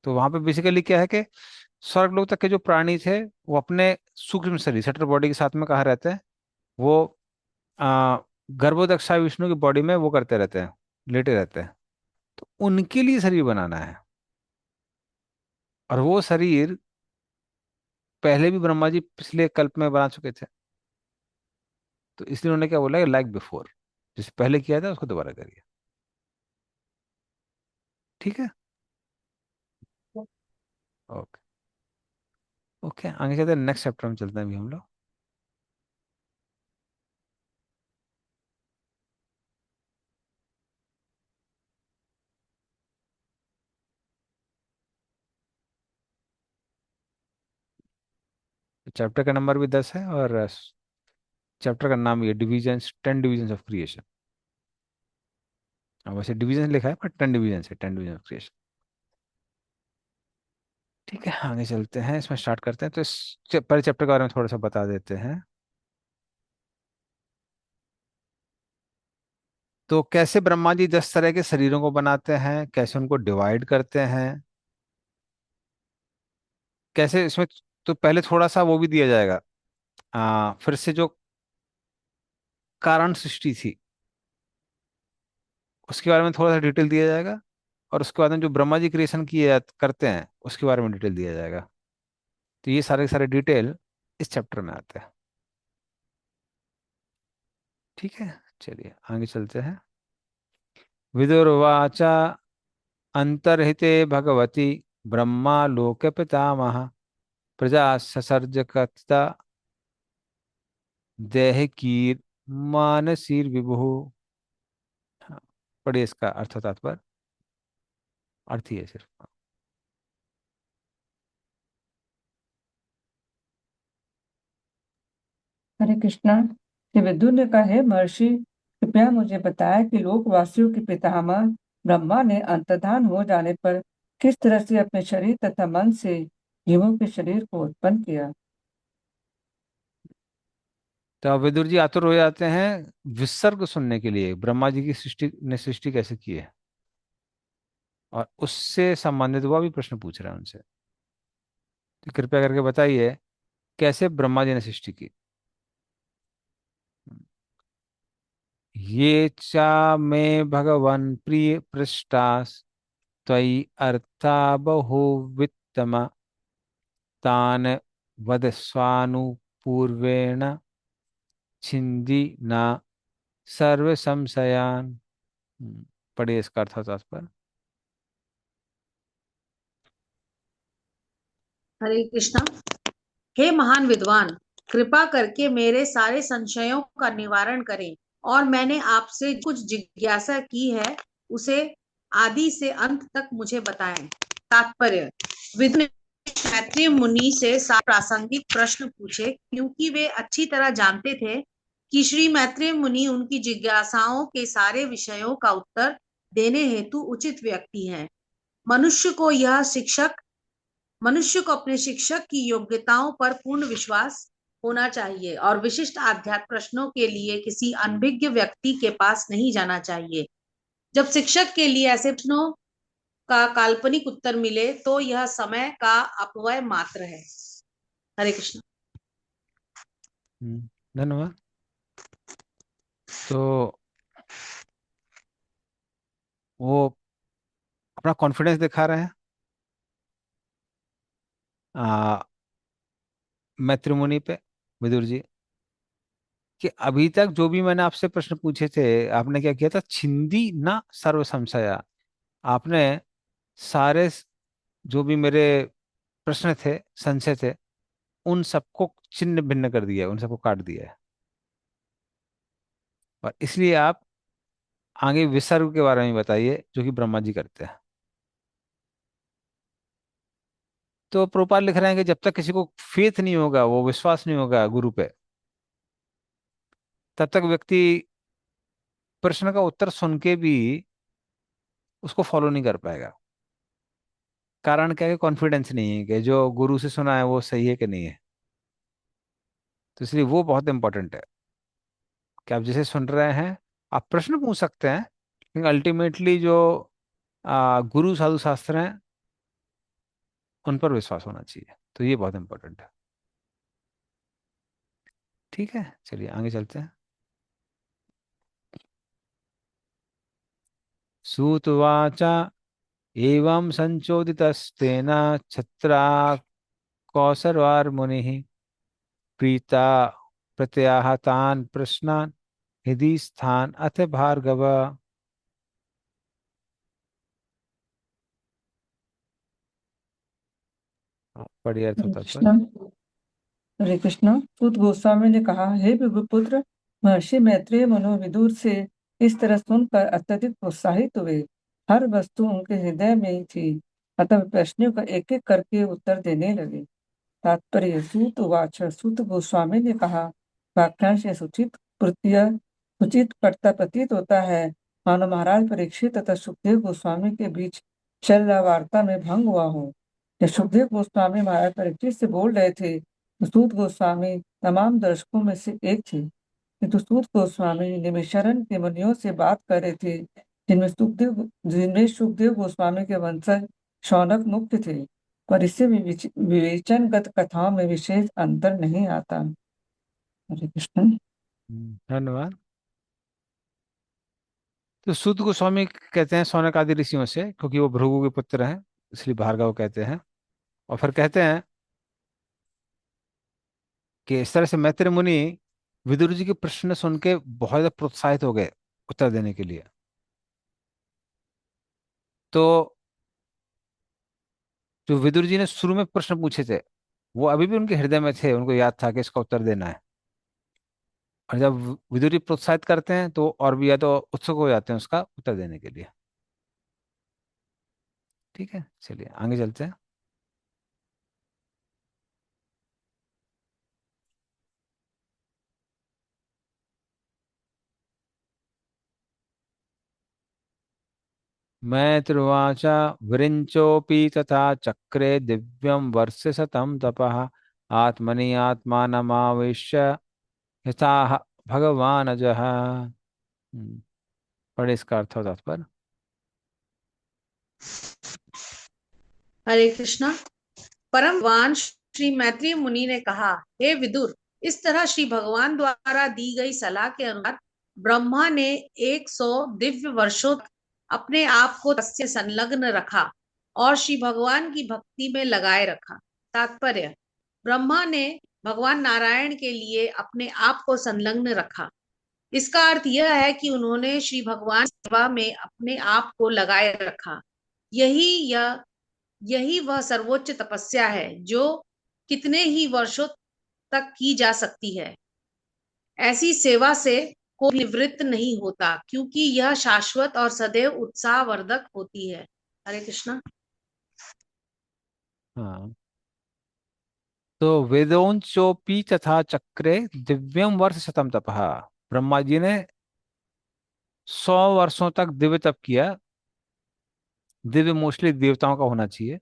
तो वहां पे बेसिकली क्या है कि स्वर्गलोक तक के जो प्राणी थे वो अपने सूक्ष्म शरीर सटर बॉडी के साथ में कहाँ रहते हैं? वो आ, गर्भोदक्षा विष्णु की बॉडी में वो करते रहते हैं, लेटे रहते हैं। तो उनके लिए शरीर बनाना है। और वो शरीर पहले भी ब्रह्मा जी पिछले कल्प में बना चुके थे। तो इसलिए उन्होंने क्या बोला, लाइक बिफोर, जिसे पहले किया था उसको दोबारा करिए। ठीक है, ओके। ओके, आगे चलते हैं, नेक्स्ट चैप्टर में चलते हैं अभी हम लोग। चैप्टर का नंबर भी 10 है और चैप्टर का नाम ये डिविजन, 10 डिविजन ऑफ क्रिएशन। वैसे डिवीजन लिखा है पर 10 डिवीजन है, 10 डिवीजन ऑफ क्रिएशन। ठीक है, आगे चलते हैं, इसमें स्टार्ट करते हैं। तो इस पहले चैप्टर के बारे में थोड़ा सा बता देते हैं। तो कैसे ब्रह्मा जी 10 तरह के शरीरों को बनाते हैं, कैसे उनको डिवाइड करते हैं, कैसे इसमें, तो पहले थोड़ा सा वो भी दिया जाएगा, फिर से जो कारण सृष्टि थी उसके बारे में थोड़ा सा डिटेल दिया जाएगा, और उसके बाद में जो ब्रह्मा जी क्रिएशन किए करते हैं उसके बारे में डिटेल दिया जाएगा। तो ये सारे के सारे डिटेल इस चैप्टर में आते हैं। ठीक है, चलिए आगे चलते हैं। विदुर्वाच अंतर्हिते भगवती ब्रह्मा लोक पितामह प्रजा ससर्जकता देहकीर मानसीर विभु। हाँ, पढ़िए इसका अर्थ तात्पर्य, अर्थ ही है सिर्फ। हरे कृष्णा। श्री विदुर ने कहा, हे महर्षि, कृपया मुझे बताया कि लोकवासियों के पितामह ब्रह्मा ने अंतर्धान हो जाने पर किस तरह से अपने शरीर तथा मन से जीवों के शरीर को उत्पन्न किया। तो अब विदुर जी आतुर हो जाते हैं विसर्ग सुनने के लिए, ब्रह्मा जी की सृष्टि कैसे की है, और उससे संबंधित वह भी प्रश्न पूछ रहे हैं उनसे। तो कृपया करके बताइए कैसे ब्रह्मा जी ने सृष्टि की। ये चा में भगवान प्रिय पृष्ठास त्वयि अर्था बहुवित्तम तान वद स्वानुपूर्वेण छिंदी न सर्व संशयान। पढ़िए इसका अर्थ तात्पर्य। हरे कृष्णा। हे महान विद्वान, कृपा करके मेरे सारे संशयों का निवारण करें, और मैंने आपसे कुछ जिज्ञासा की है उसे आदि से अंत तक मुझे बताएं। तात्पर्य। विदुर ने मैत्रेय मुनि से प्रासंगिक प्रश्न पूछे, क्योंकि वे अच्छी तरह जानते थे कि श्री मैत्रेय मुनि उनकी जिज्ञासाओं के सारे विषयों का उत्तर देने हेतु उचित व्यक्ति हैं। मनुष्य को अपने शिक्षक की योग्यताओं पर पूर्ण विश्वास होना चाहिए, और विशिष्ट आध्यात्म प्रश्नों के लिए किसी अनभिज्ञ व्यक्ति के पास नहीं जाना चाहिए। जब शिक्षक के लिए ऐसे प्रश्नों का काल्पनिक उत्तर मिले तो यह समय का अपव्यय मात्र है। हरे कृष्ण। धन्यवाद। तो वो अपना कॉन्फिडेंस दिखा रहे हैं मैत्रिमुनि पे, विदुर जी, कि अभी तक जो भी मैंने आपसे प्रश्न पूछे थे आपने क्या किया था, छिंदी ना सर्व संशया। आपने सारे जो भी मेरे प्रश्न थे, संशय थे, उन सबको छिन्न भिन्न कर दिया है, उन सबको काट दिया है। और इसलिए आप आगे विसर्ग के बारे में बताइए जो कि ब्रह्मा जी करते हैं। तो प्रोपाल लिख रहे हैं कि जब तक किसी को फेथ नहीं होगा, वो विश्वास नहीं होगा गुरु पे, तब तक व्यक्ति प्रश्न का उत्तर सुन के भी उसको फॉलो नहीं कर पाएगा। कारण क्या है? कॉन्फिडेंस नहीं है कि जो गुरु से सुना है वो सही है कि नहीं है। तो इसलिए वो बहुत इंपॉर्टेंट है कि आप जिसे सुन रहे हैं आप प्रश्न पूछ सकते हैं, लेकिन अल्टीमेटली जो गुरु साधु शास्त्र हैं उन पर विश्वास होना चाहिए। तो ये बहुत इंपॉर्टेंट है। ठीक है, चलिए आगे चलते हैं। सूतवाच एवं संचोदितस्तेन छत्रा कौसर्वार्मुनिः प्रीता प्रत्याह तान् प्रश्नान् हृदि स्थान अथ भार्गव। पढ़िए अर्थ हरे तात्पर्य। कृष्णा। हरे कृष्णा। सूत गोस्वामी ने कहा, हे विभुपुत्र, महर्षि मैत्रेय मनोविदुर से इस तरह सुनकर अत्यधिक प्रोत्साहित हुए। हर वस्तु उनके हृदय में ही थी, अतः प्रश्नों का एक एक करके उत्तर देने लगे। तात्पर्य। सूत उवाच। सूत गोस्वामी ने कहा, वाक्यांश सुचित प्रत्यय सुचित करता प्रतीत होता है, मानो महाराज परीक्षित तथा सुखदेव गोस्वामी के बीच चल रहा वार्ता में भंग हुआ हो। जब सुखदेव गोस्वामी महाराज परीक्षित से बोल रहे थे तो सूत गोस्वामी तमाम दर्शकों में से एक थे। किंतु सूत गोस्वामी निमिषारण के मुनियों से बात कर रहे थे, जिनमें सुखदेव गोस्वामी के वंशज शौनक मुख्य थे, पर इससे विवेचनगत कथाओं में विशेष अंतर नहीं आता। हरे कृष्ण। धन्यवाद। तो सूत गोस्वामी कहते हैं सौनक आदि ऋषियों से, क्योंकि वो भृगु के पुत्र हैं, इसलिए भार्गव कहते हैं। और फिर कहते हैं कि इस तरह से मैत्री मुनि विदुर जी के प्रश्न सुन के बहुत ज्यादा प्रोत्साहित हो गए उत्तर देने के लिए। तो जो विदुर जी ने शुरू में प्रश्न पूछे थे वो अभी भी उनके हृदय में थे, उनको याद था कि इसका उत्तर देना है। और जब विदुर जी प्रोत्साहित करते हैं तो और भी या तो उत्सुक हो जाते हैं उसका उत्तर देने के लिए। ठीक है, चलिए आगे चलते हैं। मैत्रुवाच विरिञ्चोऽपि तथा चक्रे दिव्यं वर्षशतं तपः आत्मनि आत्मानमावेश्य यथा भगवानजः। पढ़े इसका अर्थ हो तात्पर्य। हरे कृष्णा। परम भगवान श्री मैत्री मुनि ने कहा, हे विदुर, इस तरह श्री भगवान द्वारा दी गई सलाह के अनुसार ब्रह्मा ने 100 दिव्य वर्षों तक अपने आप को तपस्या से संलग्न रखा और श्री भगवान की भक्ति में लगाए रखा। तात्पर्य, ब्रह्मा ने भगवान नारायण के लिए अपने आप को संलग्न रखा। इसका अर्थ यह है कि उन्होंने श्री भगवान की सेवा में अपने आप को लगाए रखा। यही यह यही वह सर्वोच्च तपस्या है जो कितने ही वर्षों तक की जा सकती है। ऐसी सेवा से कोई निवृत्त नहीं होता, क्योंकि यह शाश्वत और सदैव उत्साहवर्धक होती है। हरे कृष्णा। हाँ, तो वेदोंचोपि तथा चक्रे दिव्यम वर्ष शतम तपः। ब्रह्मा जी ने 100 वर्षों तक दिव्य तप किया। दिव्य मोस्टली देवताओं का होना चाहिए।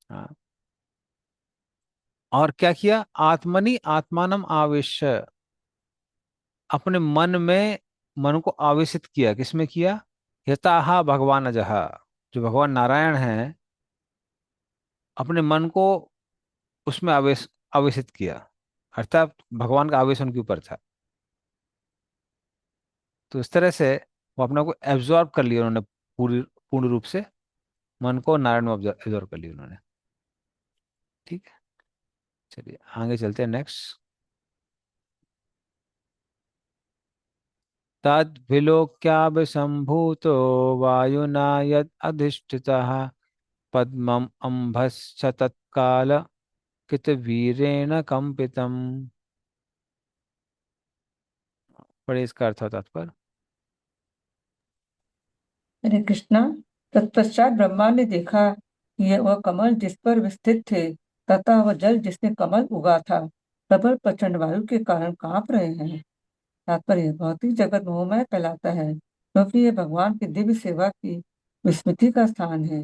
हाँ, और क्या किया? आत्मनि आत्मानम आवेश्य, अपने मन में मन को आवेशित किया। किसमें किया? यथाहा भगवान जहा, जो भगवान नारायण हैं, अपने मन को उसमें आवेशित किया, अर्थात भगवान का आवेश उनके ऊपर था। तो इस तरह से वो अपने को एब्जॉर्ब कर लिया उन्होंने, पूरी पूर्ण रूप से मन को नारायण में एब्जॉर्ब कर लिया उन्होंने। ठीक है, चलिए आगे चलते हैं नेक्स्ट। तद विलोक्याभिसम्भूतो वायुना यद अधिष्ठितः पद्मम् अम्भश्च तत्काल कृतवीरेण कंपितम्। पढ़े इसका अर्थ और तात्पर्य। हरे कृष्णा। तत्पश्चात ब्रह्मा ने देखा कि यह वह कमल जिस पर वे स्थित थे तथा वह जल जिसमें कमल उगा था प्रबल प्रचंड वायु के कारण कांप रहे हैं। तात्पर्य, भौतिक जगत मोहमय कहलाता है क्योंकि यह भगवान की दिव्य सेवा की विस्मृति का स्थान है।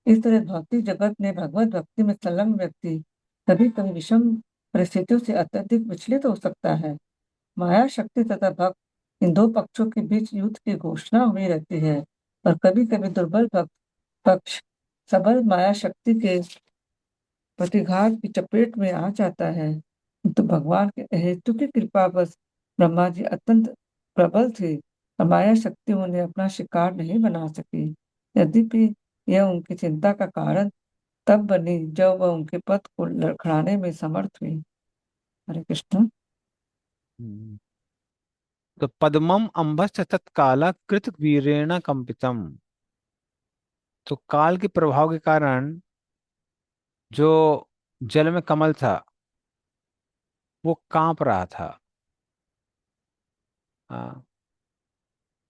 इस तरह भौतिक जगत में भगवत भक्ति में संलग्न व्यक्ति कभी कभी विषम परिस्थितियों से अत्यधिक विचलित हो सकता है। माया शक्ति तथा भक्त, इन दो पक्षों के बीच युद्ध की घोषणा हुई रहती है और कभी कभी दुर्बल भक्त पक्ष सबल माया शक्ति के प्रतिघात की चपेट में आ जाता है। तो भगवान के अहेतु की कृपा बस ब्रह्मा जी अत्यंत प्रबल थे और माया शक्ति उन्हें अपना शिकार नहीं बना सकी। यद्यपि यह उनकी चिंता का कारण तब बनी जब वह उनके पथ को लड़खड़ाने में समर्थ हुई। हरे कृष्ण। हम्म। तो पद्मम अम्भश्च तत्काल कृत वीरेण कंपितम। तो काल के प्रभाव के कारण जो जल में कमल था वो कांप रहा था। हाँ,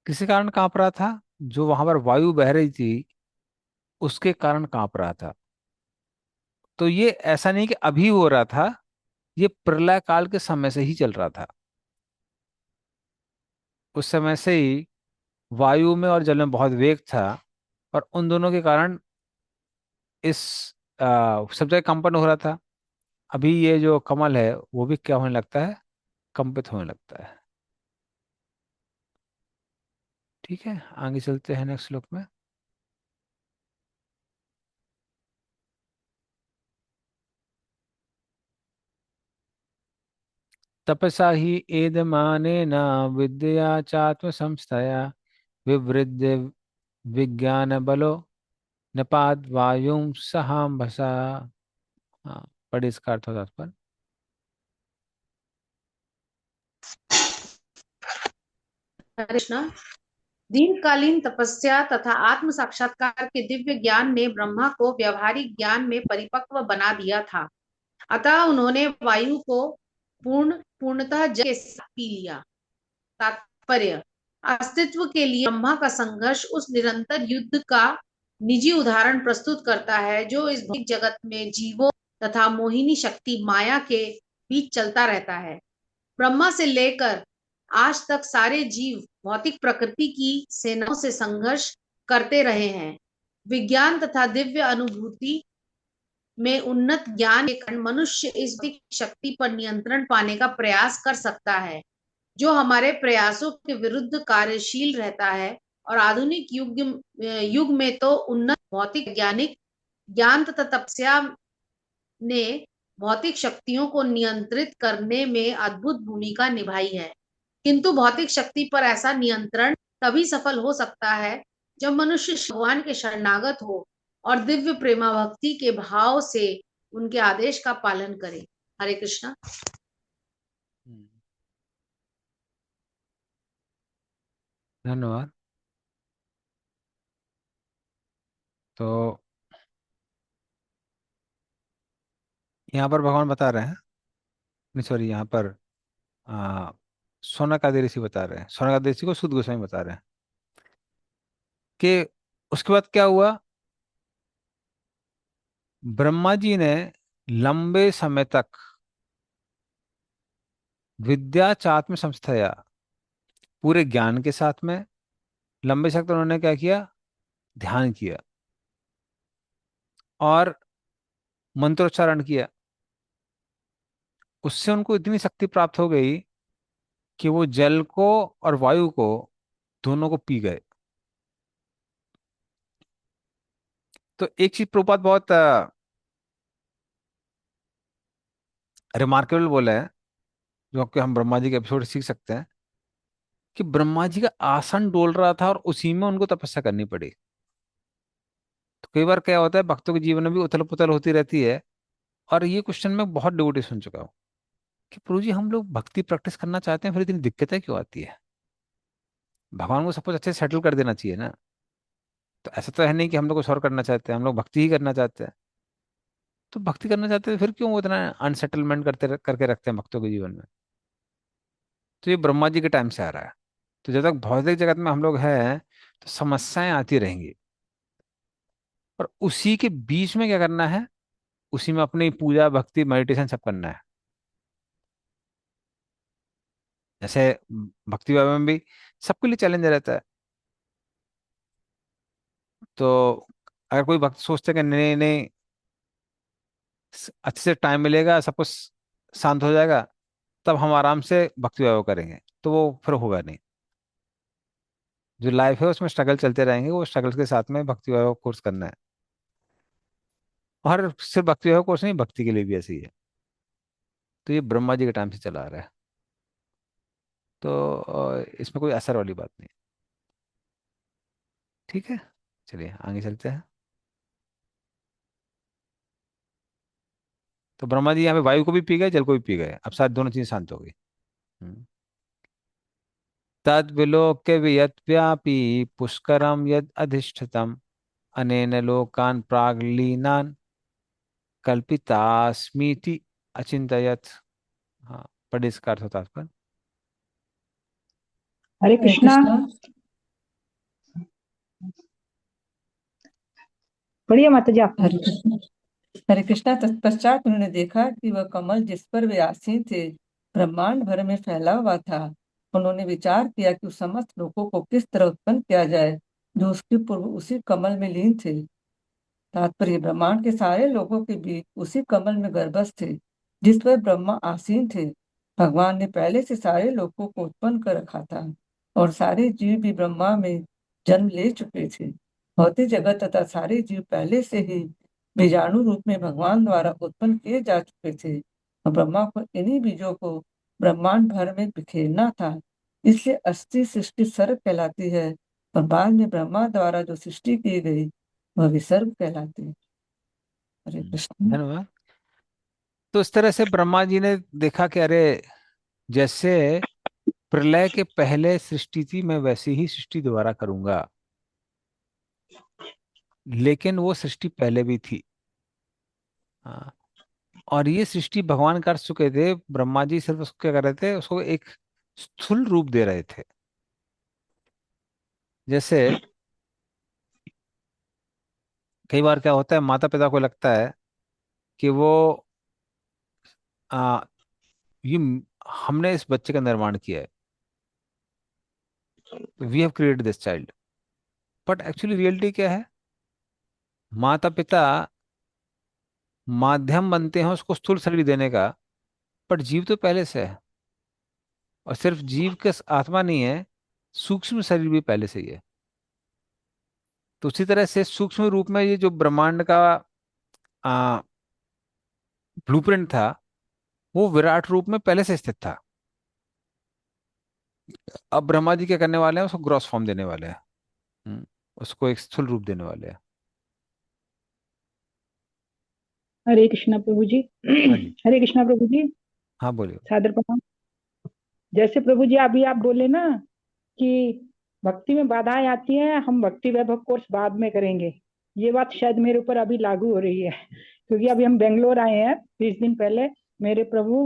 किसी कारण कांप रहा था? जो वहां पर वायु बह रही थी उसके कारण कांप रहा था। तो ये ऐसा नहीं कि अभी हो रहा था, ये प्रलय काल के समय से ही चल रहा था। उस समय से ही वायु में और जल में बहुत वेग था, और उन दोनों के कारण इस सब जगह कंपन हो रहा था। अभी ये जो कमल है वो भी क्या होने लगता है? कंपित होने लगता है। ठीक है, आगे चलते हैं नेक्स्ट श्लोक में। तपसा ही एदमानेन विद्या चात्म संस्थया विवृद्ध विज्ञान बलो नपाद वायुं सहाम्भसा। हाँ, पढ़िए इसका अर्थ होता पर। हरे कृष्णा। दीर्घकालीन तपस्या तथा आत्म साक्षात्कार के दिव्य ज्ञान ने ब्रह्मा को व्यवहारिक ज्ञान में परिपक्व बना दिया था। अतः उन्होंने वायु को पूर्णतः जल के साथ पी लिया। तात्पर्य, अस्तित्व के लिए ब्रह्मा का संघर्ष उस निरंतर युद्ध का निजी उदाहरण प्रस्तुत करता है जो इस भौतिक जगत में जीवों तथा मोहिनी शक्ति माया के बीच चलता रहता है। ब्रह्मा से लेकर आज तक सारे जीव भौतिक प्रकृति की सेनाओं से संघर्ष करते रहे हैं। विज्ञान तथा दिव्य अनुभूति में उन्नत ज्ञान के कारण मनुष्य इस भौतिक शक्ति पर नियंत्रण पाने का प्रयास कर सकता है, जो हमारे प्रयासों के विरुद्ध कार्यशील रहता है। और आधुनिक युग में तो उन्नत भौतिक वैज्ञानिक ज्ञान तथा तपस्या ने भौतिक शक्तियों को नियंत्रित करने में अद्भुत भूमिका निभाई है। किंतु भौतिक शक्ति पर ऐसा नियंत्रण तभी सफल हो सकता है जब मनुष्य भगवान के शरणागत हो और दिव्य प्रेमा भक्ति के भाव से उनके आदेश का पालन करे। हरे कृष्णा। धन्यवाद। तो यहाँ पर भगवान बता रहे हैं, नहीं सॉरी, यहाँ पर आ, सोनाकादि ऋषि बता रहे हैं, सोनाकादि ऋषि को सुद गोस्वामी बता रहे हैं कि उसके बाद क्या हुआ। ब्रह्मा जी ने लंबे समय तक विद्या चात्म संस्थया, पूरे ज्ञान के साथ में लंबे समय तक उन्होंने क्या किया, ध्यान किया और मंत्रोच्चारण किया। उससे उनको इतनी शक्ति प्राप्त हो गई कि वो जल को और वायु को दोनों को पी गए। तो एक चीज प्रभुपाद बहुत रिमार्केबल बोला है, जो कि हम ब्रह्मा जी के एपिसोड सीख सकते हैं, कि ब्रह्मा जी का आसन डोल रहा था और उसी में उनको तपस्या करनी पड़ी। तो कई बार क्या होता है, भक्तों के जीवन में भी उथल पुथल होती रहती है। और ये क्वेश्चन मैं बहुत डिवोटी सुन चुका हूँ कि प्रभु जी, हम लोग भक्ति प्रैक्टिस करना चाहते हैं, फिर इतनी दिक्कतें क्यों आती है? भगवान को सब कुछ अच्छे से सेटल कर देना चाहिए ना। तो ऐसा तो है नहीं कि हम लोग कुछ और करना चाहते हैं, हम लोग भक्ति ही करना चाहते हैं। तो भक्ति करना चाहते हैं, फिर क्यों वो इतना अनसेटलमेंट करके रखते हैं भक्तों के जीवन में? तो ये ब्रह्मा जी के टाइम से आ रहा है। तो जब तक भौतिक जगत में हम लोग हैं तो समस्याएं आती रहेंगी, और उसी के बीच में क्या करना है, उसी में अपनी पूजा भक्ति मेडिटेशन सब करना है। जैसे भक्ति भाव में भी सबके लिए चैलेंज रहता है। तो अगर कोई भक्त सोचते हैं कि नहीं नहीं, अच्छे से टाइम मिलेगा, सब कुछ शांत हो जाएगा, तब हम आराम से भक्ति भाव करेंगे, तो वो फिर होगा नहीं। जो लाइफ है उसमें स्ट्रगल चलते रहेंगे, वो स्ट्रगल्स के साथ में भक्ति भाव कोर्स करना है। और सिर्फ भक्ति भाव कोर्स नहीं, भक्ति के लिए भी ऐसे ही है। तो ये ब्रह्मा जी के टाइम से चला आ रहा है। तो इसमें कोई असर वाली बात नहीं। ठीक है, चलिए आगे चलते हैं। तो ब्रह्मा जी यहाँ पे वायु को भी पी गए, जल को भी पी गए, अब शायद दोनों चीजें शांत हो गई। तद विलोक्य वियत व्यापी पुष्करम यद अधिष्ठितम अनेन लोकान प्रागलीनान कल्पितास्मीति अचिंतयत। हाँ, पढ़िए इसका अर्थ होता है इस पर। हरे हरे कृष्णा। कृष्णा। बढ़िया माता जी आप। हरे कृष्णा। हरे कृष्णा। तत्पश्चात उन्होंने देखा कि वह कमल जिस पर वे आसीन थे ब्रह्मांड भर में फैला हुआ था। उन्होंने विचार किया कि उस समस्त लोगों को किस तरह उत्पन्न किया जाए जो उसके पूर्व उसी कमल में लीन थे। तात्पर्य, ब्रह्मांड के सारे लोगों के बीच उसी कमल में गर्भस्थ थे जिस पर ब्रह्मा आसीन थे। भगवान ने पहले से सारे लोगों को उत्पन्न कर रखा था और सारे जीव भी ब्रह्मा में जन्म ले चुके थे। भौतिक जगत तथा सारे जीव पहले से ही बीजाणु रूप में भगवान द्वारा उत्पन्न किए जा चुके थे और ब्रह्मा को इन्हीं बीजों को ब्रह्मांड भर में बिखेरना था। इसलिए अस्थि सृष्टि सर्ग कहलाती है और बाद में ब्रह्मा द्वारा जो सृष्टि की गई वह विसर्ग कहलाती है। हरे कृष्ण। धन्यवाद। तो इस तरह से ब्रह्मा जी ने देखा कि अरे, जैसे प्रलय के पहले सृष्टि थी, मैं वैसी ही सृष्टि दोबारा करूंगा। लेकिन वो सृष्टि पहले भी थी। हाँ। और ये सृष्टि भगवान कर चुके थे, ब्रह्मा जी सिर्फ उसको क्या कर रहे थे, उसको एक स्थूल रूप दे रहे थे। जैसे कई बार क्या होता है, माता पिता को लगता है कि वो आ, ये हमने इस बच्चे का निर्माण किया है, we have created this child. But actually reality क्या है, माता पिता माध्यम बनते हैं उसको स्थूल शरीर देने का, बट जीव तो पहले से है। और सिर्फ जीव के आत्मा नहीं है, सूक्ष्म शरीर भी पहले से ही है। तो उसी तरह से सूक्ष्म रूप में ये जो ब्रह्मांड का ब्लूप्रिंट था, वो विराट रूप में पहले से स्थित था। अब ब्रह्मा जी क्या करने वाले हैं, उसको ग्रॉस फॉर्म देने वाले हैं। हम्म, उसको एक स्थूल रूप देने वाले हैं। हरे कृष्णा प्रभु जी। हाँ जी। हरे कृष्णा प्रभु जी। हाँ बोलिए। सादर प्रणाम। जैसे प्रभु जी अभी आप बोले ना कि भक्ति में बाधाएं आती हैं, हम भक्ति वैभव कोर्स बाद में करेंगे। ये बात शायद मेरे ऊपर अभी लागू हो रही है, क्योंकि अभी हम बेंगलोर आए हैं 20 दिन पहले। मेरे प्रभु,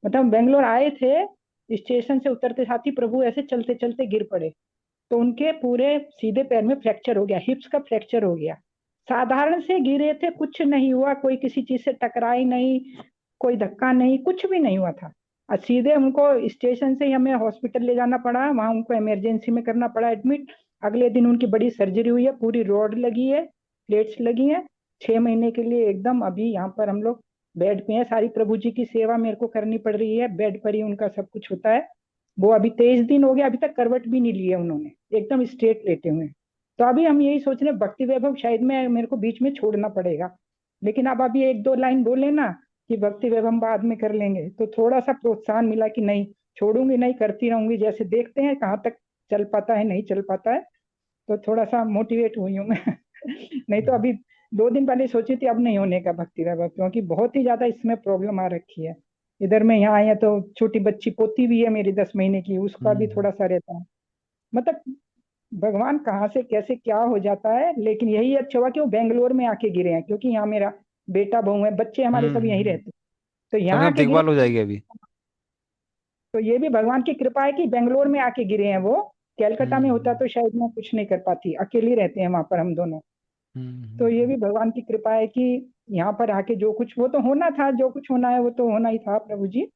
मतलब बेंगलोर आए थे, स्टेशन से उतरते साथ ही प्रभु ऐसे चलते चलते गिर पड़े। तो उनके पूरे सीधे पैर में फ्रैक्चर हो गया, हिप्स का फ्रैक्चर हो गया। साधारण से गिरे थे, कुछ नहीं हुआ, कोई किसी चीज से टकराई नहीं, कोई धक्का नहीं, कुछ भी नहीं हुआ था। और सीधे उनको स्टेशन से ही हमें हॉस्पिटल ले जाना पड़ा, वहां उनको इमरजेंसी में करना पड़ा एडमिट। अगले दिन उनकी बड़ी सर्जरी हुई है, पूरी रॉड लगी है, प्लेट्स लगी हैं। 6 महीने के लिए एकदम अभी यहाँ पर हम लोग बेड पे हैं। सारी प्रभु जी की सेवा मेरे को करनी पड़ रही है, बेड पर ही उनका सब कुछ होता है। वो अभी 23 दिन हो गया, अभी तक करवट भी नहीं लिए उन्होंने, एकदम स्ट्रेट लेटे हुए हैं। तो अभी हम यही सोच रहे हैं, भक्ति वैभव शायद में मेरे को बीच में छोड़ना पड़ेगा। लेकिन अब अभी 1-2 लाइन बोले ना कि भक्ति वैभव हम बाद में कर लेंगे, तो थोड़ा सा प्रोत्साहन मिला कि नहीं छोड़ूंगी, नहीं करती रहूंगी। जैसे देखते हैं कहाँ तक चल पाता है, नहीं चल पाता है। तो थोड़ा सा मोटिवेट हुई हूँ मैं। नहीं तो अभी 2 दिन पहले सोची थी, अब नहीं होने का भक्ति वैभव, क्योंकि बहुत ही ज्यादा इसमें प्रॉब्लम आ रखी है। इधर में यहाँ आया तो छोटी बच्ची पोती भी है मेरी 10 महीने की, उसका भी थोड़ा सा रहता है। मतलब भगवान कहाँ से कैसे क्या हो जाता है। लेकिन यही अच्छा हुआ कि वो बेंगलोर में आके गिरे हैं, क्योंकि यहाँ मेरा बेटा बहू है, बच्चे हमारे सब यहीं रहते हैं। तो कम से यहाँ कम आके गिरे, देखभाल हो जाएगी अभी। तो ये भी भगवान की कृपा है कि बेंगलोर में आके गिरे हैं वो। कैलकाटा में होता हम्म तो शायद मैं कुछ नहीं कर पाती, अकेले रहते हैं वहां पर हम दोनों। तो ये भी भगवान की कृपा है कि यहाँ पर आके जो कुछ, वो तो होना था, जो कुछ होना है वो तो होना ही था प्रभु जी।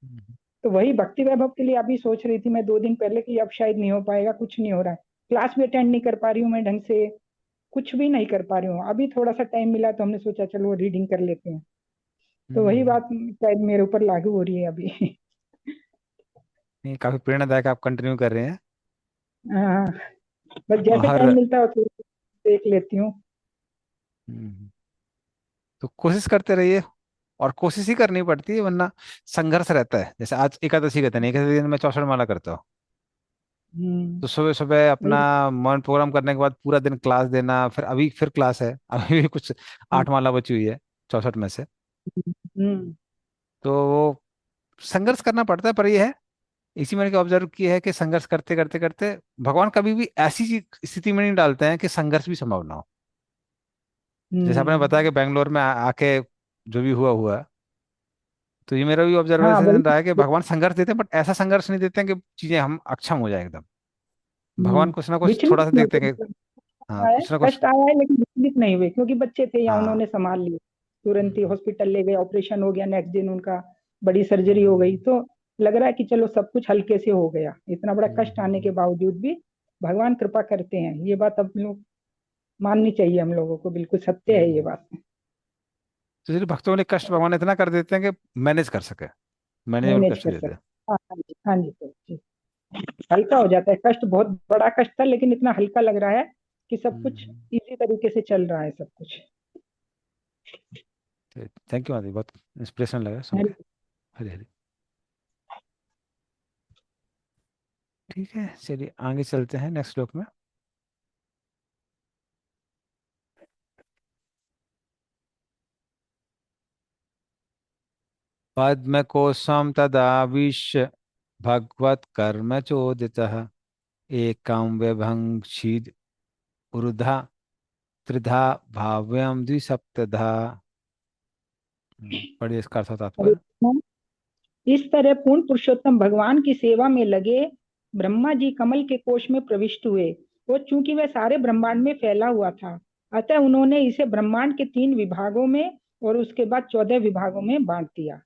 तो वही भक्ति वैभव के लिए अभी सोच रही थी मैं 2 दिन पहले कि अब शायद नहीं हो पाएगा, कुछ नहीं हो रहा है। क्लास भी अटेंड नहीं कर पा रही हूँ मैं ढंग से, कुछ भी नहीं कर पा रही हूँ। अभी थोड़ा सा टाइम मिला तो हमने सोचा चलो रीडिंग कर लेते हैं। तो वही हम्म। बात शायद मेरे ऊपर लागू हो रही है अभी। नहीं, काफी प्रेरणादायक, आप कंटिन्यू कर रहे हैं। हाँ, बस जैसे और टाइम मिलता है तो देख लेती हूँ। हम्म, तो कोशिश करते रहिए। और कोशिश ही करनी पड़ती है, वरना संघर्ष रहता है। जैसे आज एकादशी का दिन है, एकादशी दिन में 64 माला करता हूँ। हम्म। तो सुबह सुबह अपना वही। मॉर्निंग प्रोग्राम करने के बाद पूरा दिन क्लास देना, फिर अभी फिर क्लास है, अभी भी कुछ 8 माला बची हुई है 64 में से। हम्म। तो वो संघर्ष करना पड़ता है। पर ये है, इसी मैंने ऑब्जर्व किया है कि संघर्ष करते करते करते भगवान कभी भी ऐसी स्थिति में नहीं डालते हैं कि संघर्ष भी संभव ना हो। जैसे आपने बताया हम्म। कि बेंगलोर में आके जो भी हुआ हुआ, तो ये मेरा भी हाँ वही। ऑब्जर्वेशन रहा है कि भगवान संघर्ष देते हैं, बट ऐसा संघर्ष नहीं देते हैं कि चीजें हम अक्षम हो जाए एकदम। भगवान कुछ ना कुछ विचलित थोड़ा सा नहीं देखते हैं कि हुए। हाँ, आया, कुछ ना कुछ। कष्ट आया है लेकिन विचलित नहीं हुए, क्योंकि बच्चे थे यहाँ, हाँ। उन्होंने संभाल लिए। तुरंत ही हम्म, हॉस्पिटल ले गए, ऑपरेशन हो गया, नेक्स्ट दिन उनका बड़ी सर्जरी हो गई। हम्म, तो लग रहा है कि चलो सब कुछ हल्के से हो गया, इतना बड़ा हम्म, कष्ट आने के बावजूद भी भगवान कृपा करते हैं। ये बात अब लोग माननी चाहिए हम लोगों को, बिल्कुल सत्य है ये हम्म। बात। तो इसलिए भक्तों ने कष्ट भगवान इतना कर देते हैं कि मैनेज कर सके, मैनेजेबल मैनेज कष्ट कर देते सकते। हैं। हाँ हाँ जी, हाँ जी प्रभु जी। हल्का हो जाता है, कष्ट बहुत बड़ा कष्ट था लेकिन इतना हल्का लग रहा है कि सब कुछ हम्म। इजी तरीके से चल रहा है सब कुछ। थैंक यू माता जी, बहुत इंस्पिरेशन लगा सुन के। हरी हरे हरे। ठीक है, चलिए आगे चलते हैं नेक्स्ट श्लोक में। पद्म कोशम तदाविश्य भगवत कर्म चोदितः एकं विभंक्षिद ऊर्धा त्रिधा भाव्यम द्विसप्तधा। पढ़िए इसका अर्थ और तात्पर्य। कृष्ण। इस तरह पूर्ण पुरुषोत्तम भगवान की सेवा में लगे ब्रह्मा जी कमल के कोश में प्रविष्ट हुए। और चूंकि वह सारे ब्रह्मांड में फैला हुआ था, अतः उन्होंने इसे ब्रह्मांड के 3 विभागों में और उसके बाद 14 विभागों में बांट दिया।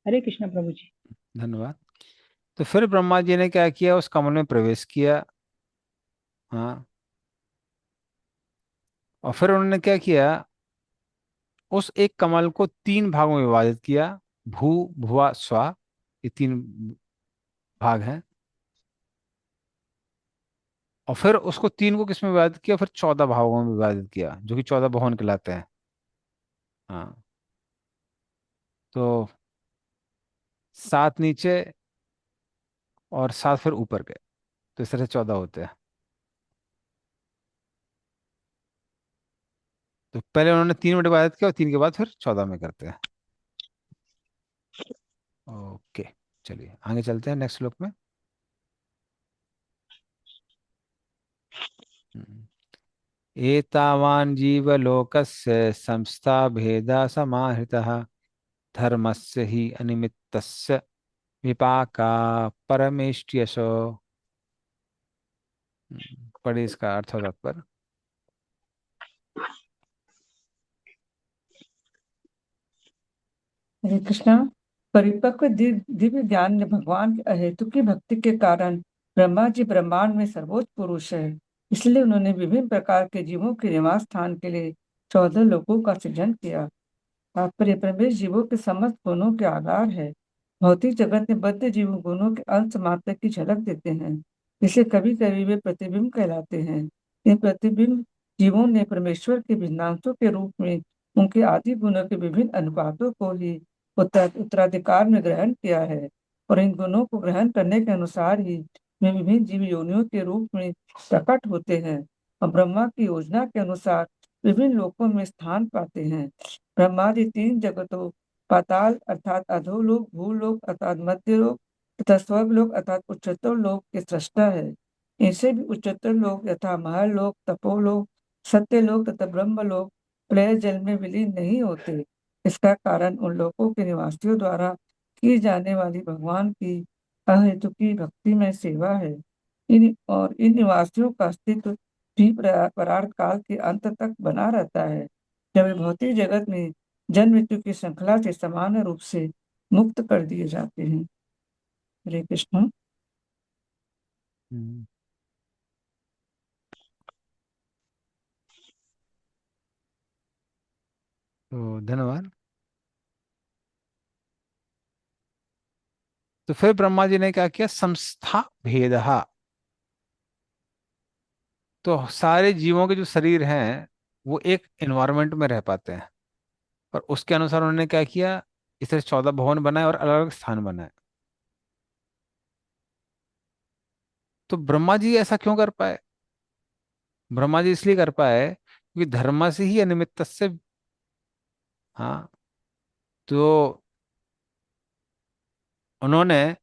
हरे कृष्ण प्रभु जी। धन्यवाद। तो फिर ब्रह्मा जी ने क्या किया, उस कमल में प्रवेश किया। हाँ। और फिर उन्होंने क्या किया, उस एक कमल को 3 भागों में विभाजित किया। भू भुवा स्वा, ये 3 भाग हैं। और फिर उसको 3 को किस में विभाजित किया, फिर 14 भागों में विभाजित किया, जो कि 14 भुवन कहलाते हैं। हाँ। तो 7 नीचे और 7 फिर ऊपर के, तो इस तरह से 14 होते हैं। तो पहले उन्होंने 3 में डिवाइड किया और 3 के बाद फिर 14 में करते हैं। ओके, चलिए आगे चलते हैं नेक्स्ट श्लोक में। हम्म। एतावान् जीवलोकस्य संस्था भेदा समाहृतः धर्मस्य हि अनिमित्तस्य विपाका परमेष्ट्यसो। पढ़िए इसका अर्थ और तात्पर्य। हरे कृष्णा। परिपक्व दिव्य ज्ञान ने भगवान की अहेतुकी भक्ति के कारण ब्रह्मा जी ब्रह्मांड में सर्वोच्च पुरुष है, इसलिए उन्होंने विभिन्न प्रकार के जीवों के निवास स्थान के लिए 14 लोकों का सृजन किया। तात्पर्य प्रवेश जीवों के समस्त गुणों के आधार है। भौतिक जगत में बद्ध जीव गुणों के अंश मात्र की झलक देते हैं, इसलिए कभी कभी वे प्रतिबिंब कहलाते हैं। इन प्रतिबिंब जीवों ने परमेश्वर के भिन्नांशों के रूप में उनके आदि गुणों के विभिन्न अनुपातों को ही उत्तराधिकार में ग्रहण किया है, और इन गुणों को ग्रहण करने के अनुसार ही वे विभिन्न जीव योनियों के रूप में प्रकट होते हैं और ब्रह्मा की योजना के अनुसार विभिन्न लोकों में स्थान पाते हैं। ब्रह्मादि 3 जगतों पाताल अर्थात अधोलोक, भूलोक अर्थात मध्यलोक तथा स्वर्गलोक अर्थात उच्चतर लोक के सृष्टा है। इनसे भी उच्चतर लोक यथा महलोक, तपोलोक, सत्यलोक तथा ब्रह्मलोक प्रलय जल में विलीन नहीं होते। इसका कारण उन लोकों के निवासियों द्वारा की जाने वाली भगवान की अहेतुकी भक्ति में सेवा है। इन निवासियों का अस्तित्व भी परार्थ काल के अंत तक बना रहता है, जब वे भौतिक जगत में जन्म मृत्यु की श्रृंखला से समान रूप से मुक्त कर दिए जाते हैं। हरे कृष्ण। हम्म। तो धन्यवाद। तो फिर ब्रह्मा जी ने क्या किया, संस्था भेद। तो सारे जीवों के जो शरीर हैं वो एक एनवायरनमेंट में रह पाते हैं, और उसके अनुसार उन्होंने क्या किया, इस तरह 14 भवन बनाए और अलग अलग स्थान बनाए। तो ब्रह्मा जी ऐसा क्यों कर पाए? ब्रह्मा जी इसलिए कर पाए क्योंकि धर्म से ही अनिमित्त से। हाँ। तो उन्होंने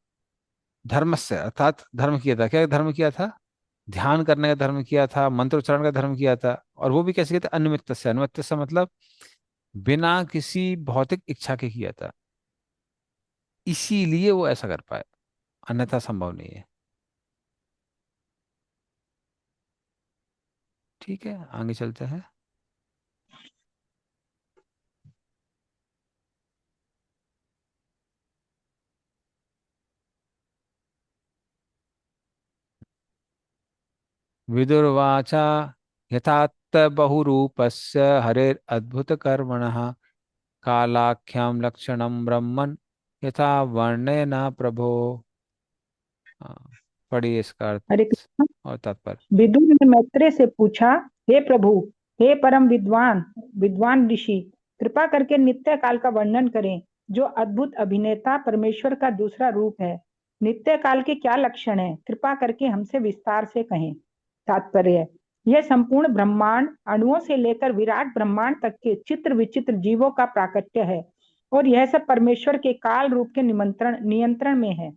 धर्म से अर्थात धर्म किया था, क्या धर्म किया था, ध्यान करने का धर्म किया था, मंत्र उच्चारण का धर्म किया था। और वो भी कैसे किया था, अनिमित्त से। अनिमित्त से मतलब बिना किसी भौतिक इच्छा के किया था, इसीलिए वो ऐसा कर पाए, अन्यथा संभव नहीं है। ठीक है, आगे चलते हैं। विदुर्वाचा यथात्थ बहुरूपस्य हरेरद्भुतकर्मणः कालाख्यं लक्षणं ब्रह्मन् यथा वर्णयना प्रभो। हाँ, पढ़िए इसका हरे अर्थ कृष्ण। और तात्पर्य। विदुर ने मैत्रेय से पूछा, हे प्रभु, हे परम विद्वान विद्वान ऋषि, कृपा करके नित्य काल का वर्णन करें, जो अद्भुत अभिनेता परमेश्वर का दूसरा रूप है। नित्य काल के क्या लक्षण हैं? कृपा करके हमसे विस्तार से कहें। तात्पर्य, यह संपूर्ण ब्रह्मांड अणुओं से लेकर विराट ब्रह्मांड तक के चित्र विचित्र जीवों का प्राकट्य है, और यह सब परमेश्वर के काल रूप के नियंत्रण में है।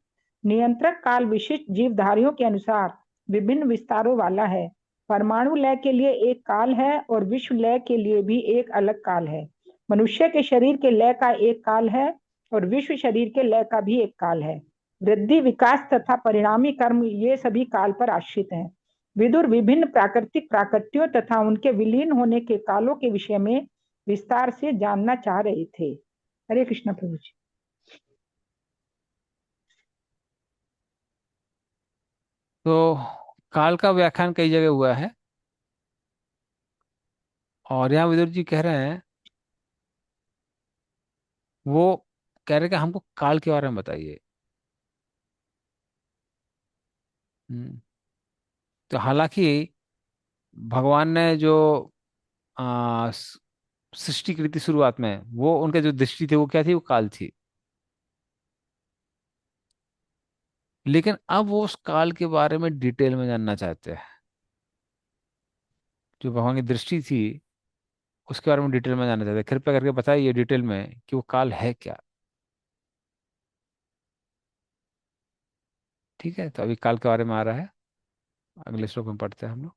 नियंत्रक काल विशिष्ट जीवधारियों के अनुसार विभिन्न विस्तारों वाला है। परमाणु लय के लिए एक काल है और विश्व लय के लिए भी एक अलग काल है। मनुष्य के शरीर के लय का एक काल है और विश्व शरीर के लय का भी एक काल है। वृद्धि, विकास तथा परिणामी कर्म, ये सभी काल पर आश्रित हैं। विदुर विभिन्न प्राकृतिक प्राकट्यों तथा उनके विलीन होने के कालों के विषय में विस्तार से जानना चाह रहे थे। हरे कृष्ण प्रभु जी। तो काल का व्याख्यान कई जगह हुआ है, और यहाँ विदुर जी कह रहे हैं, वो कह रहे हैं कि हमको काल के बारे में बताइए। हम्म, तो हालांकि भगवान ने जो सृष्टि की थी शुरुआत में, वो उनके जो दृष्टि थी वो क्या थी, वो काल थी। लेकिन अब वो उस काल के बारे में डिटेल में जानना चाहते हैं। जो भगवान की दृष्टि थी उसके बारे में डिटेल में जानना चाहते हैं। कृपया करके बताइए डिटेल में कि वो काल है क्या। ठीक है, तो अभी काल के बारे में आ रहा है, अगले श्लोक में पढ़ते हैं हम लोग।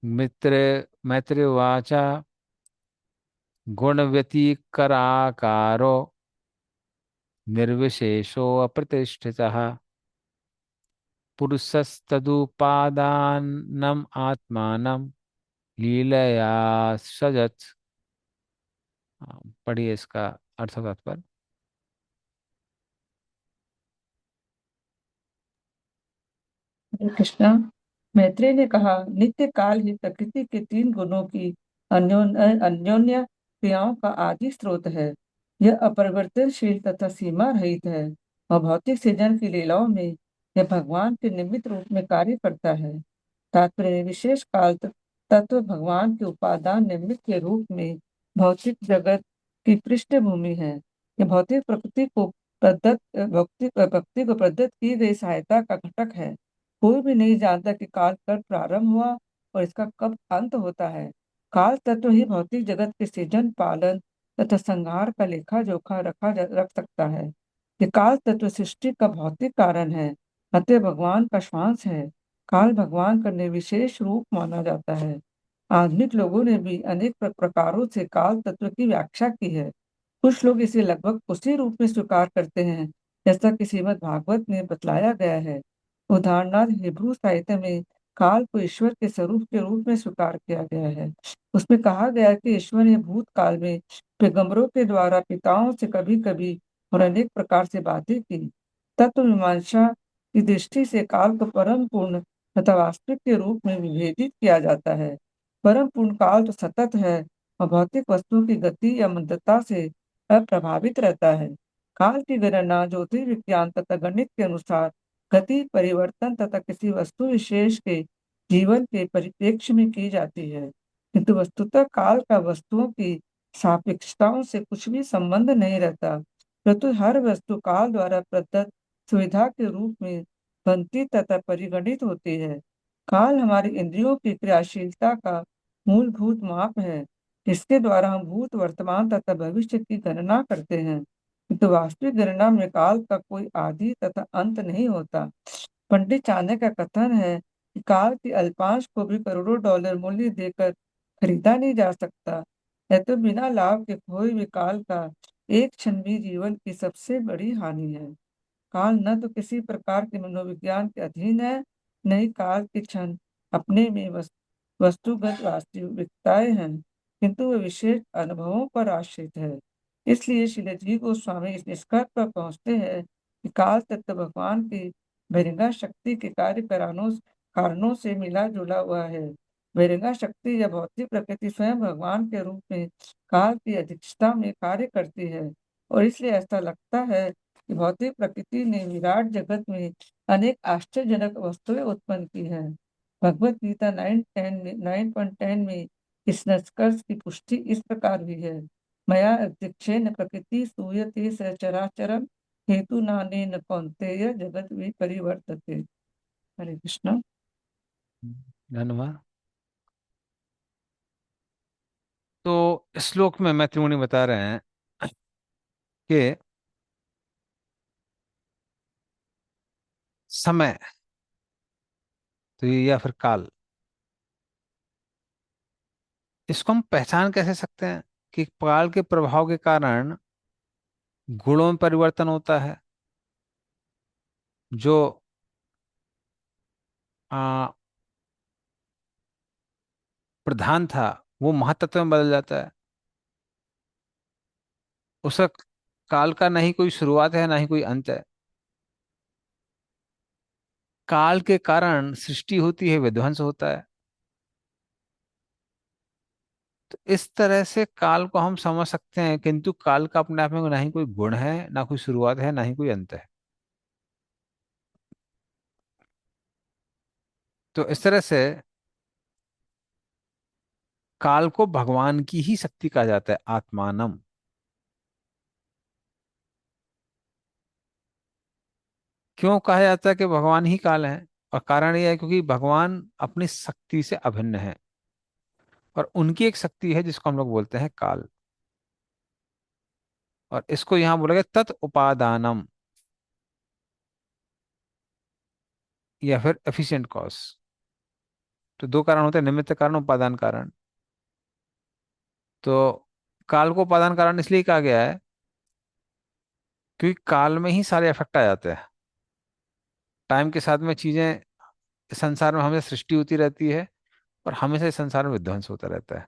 मित्र मैत्रेय उवाचा, गुण व्यतिकराकारो निर्विशेषो अप्रतिष्ठितः, पुरुषस्तदुपादानम आत्मानं लीलया सजत। पढ़िए इसका अर्थ और तात्पर्य। हरे कृष्णा। मैत्रेय ने कहा, नित्य काल ही प्रकृति के तीन गुणों की अन्योन्य क्रियाओं का आदि स्रोत है। यह अपरिवर्तनशील तथा सीमा रहित है और भौतिक सृजन की लीलाओं में यह भगवान के निमित्त रूप में कार्य करता है। तात्पर्य, विशेष काल तत्व भगवान के उपादान निमित्त के रूप में भौतिक जगत की पृष्ठभूमि है। यह भौतिक प्रकृति को भक्ति को प्रदत्त की गई सहायता का घटक है। कोई भी नहीं जानता कि काल कब प्रारंभ हुआ और इसका कब अंत होता है। काल तत्व ही भौतिक जगत के सृजन, पालन तथा संहार का लेखा जोखा रख सकता है। ये काल तत्व सृष्टि का भौतिक कारण है, अतः भगवान का श्वास है। काल भगवान का निर्विशेष रूप माना जाता है। आधुनिक लोगों ने भी अनेक प्रकारों से काल तत्व की व्याख्या की है। कुछ लोग इसे लगभग उसी रूप में स्वीकार करते हैं जैसा कि श्रीमद् भागवत में बतलाया गया है। उदाहरणार्थ, हिब्रू साहित्य में काल को ईश्वर के स्वरूप के रूप में स्वीकार किया गया है। उसमें कहा गया है कि ईश्वर ने भूतकाल में पैगंबरों के द्वारा पिताओं से कभी कभी और अनेक प्रकार से बातें की। तत्व मीमांसा की दृष्टि से काल को परम पूर्ण तथा वास्तविक के रूप में विभेदित किया जाता है। परम पूर्ण काल तो सतत है और भौतिक वस्तुओं की गति या मंदता से अप्रभावित रहता है। काल की गणना ज्योतिर्विज्ञान तथा गणित के अनुसार गति, परिवर्तन तथा किसी वस्तु विशेष के जीवन के परिप्रेक्ष्य में की जाती है, किंतु वस्तुतः काल का वस्तुओं की सापेक्षताओं से कुछ भी संबंध नहीं रहता। परंतु हर वस्तु काल द्वारा प्रदत्त सुविधा के रूप में बनती तथा परिगणित होती है। काल हमारी इंद्रियों की क्रियाशीलता का मूलभूत माप है। इसके द्वारा हम भूत, वर्तमान तथा भविष्य की गणना करते हैं, किंतु वास्तविक गणना में काल का कोई आदि तथा अंत नहीं होता। पंडित चाणक्य का कथन है कि काल के अल्पांश को भी करोड़ों डॉलर मूल्य देकर खरीदा नहीं जा सकता। यह तो बिना लाभ के खोए हुए काल का एक क्षण भी जीवन की सबसे बड़ी हानि है। काल न तो किसी प्रकार के मनोविज्ञान के अधीन है, न ही काल के क्षण अपने में वस्तुगत वास्तविकताएं हैं, किंतु वे विशेष अनुभवों पर आश्रित है। इसलिए श्री जी गोस्वामी इस निष्कर्ष पर पहुंचते हैं कि काल तत्व भगवान की बहिरंगा शक्ति के कार्य कारणों से मिला जुला हुआ है। बहिरंगा शक्ति या भौतिक प्रकृति स्वयं भगवान के रूप में काल की अध्यक्षता में कार्य करती है और इसलिए ऐसा लगता है कि भौतिक प्रकृति ने विराट जगत में अनेक आश्चर्यजनक वस्तुएं उत्पन्न की है। भगवत गीता 9.10 में इस निष्कर्ष की पुष्टि इस प्रकार हुई है, मया अध्यक्षेन प्रकृति सूयते सचराचरम हेतु नानेन कौन्तेय जगत परिवर्तते। हरे कृष्ण। धन्यवाद। तो इस श्लोक में मैत्रिमुनि बता रहे हैं कि समय तो ये या फिर काल, इसको हम पहचान कैसे सकते हैं कि काल के प्रभाव के कारण गुणों में परिवर्तन होता है। जो आ, प्रधान था वो महातत्व में बदल जाता है। उसका काल का ना ही कोई शुरुआत है ना ही कोई अंत है। काल के कारण सृष्टि होती है, विध्वंस होता है। तो इस तरह से काल को हम समझ सकते हैं, किंतु काल का अपने आप में ना ही कोई गुण है, ना कोई शुरुआत है, ना ही कोई अंत है। तो इस तरह से काल को भगवान की ही शक्ति कहा जाता है, आत्मानम। क्यों कहा जाता है कि भगवान ही काल है? और कारण यह है क्योंकि भगवान अपनी शक्ति से अभिन्न है, और उनकी एक शक्ति है जिसको हम लोग बोलते हैं काल। और इसको यहां बोला गया तत् उपादानम, या फिर एफिशिएंट कॉज। तो दो कारण होते हैं, निमित्त कारण, उपादान कारण। तो काल को उपादान कारण इसलिए कहा गया है क्योंकि काल में ही सारे इफेक्ट आ जाते हैं। टाइम के साथ में चीजें इस संसार में हमेशा सृष्टि होती रहती है, और हमेशा इस संसार में विध्वंस होता रहता है।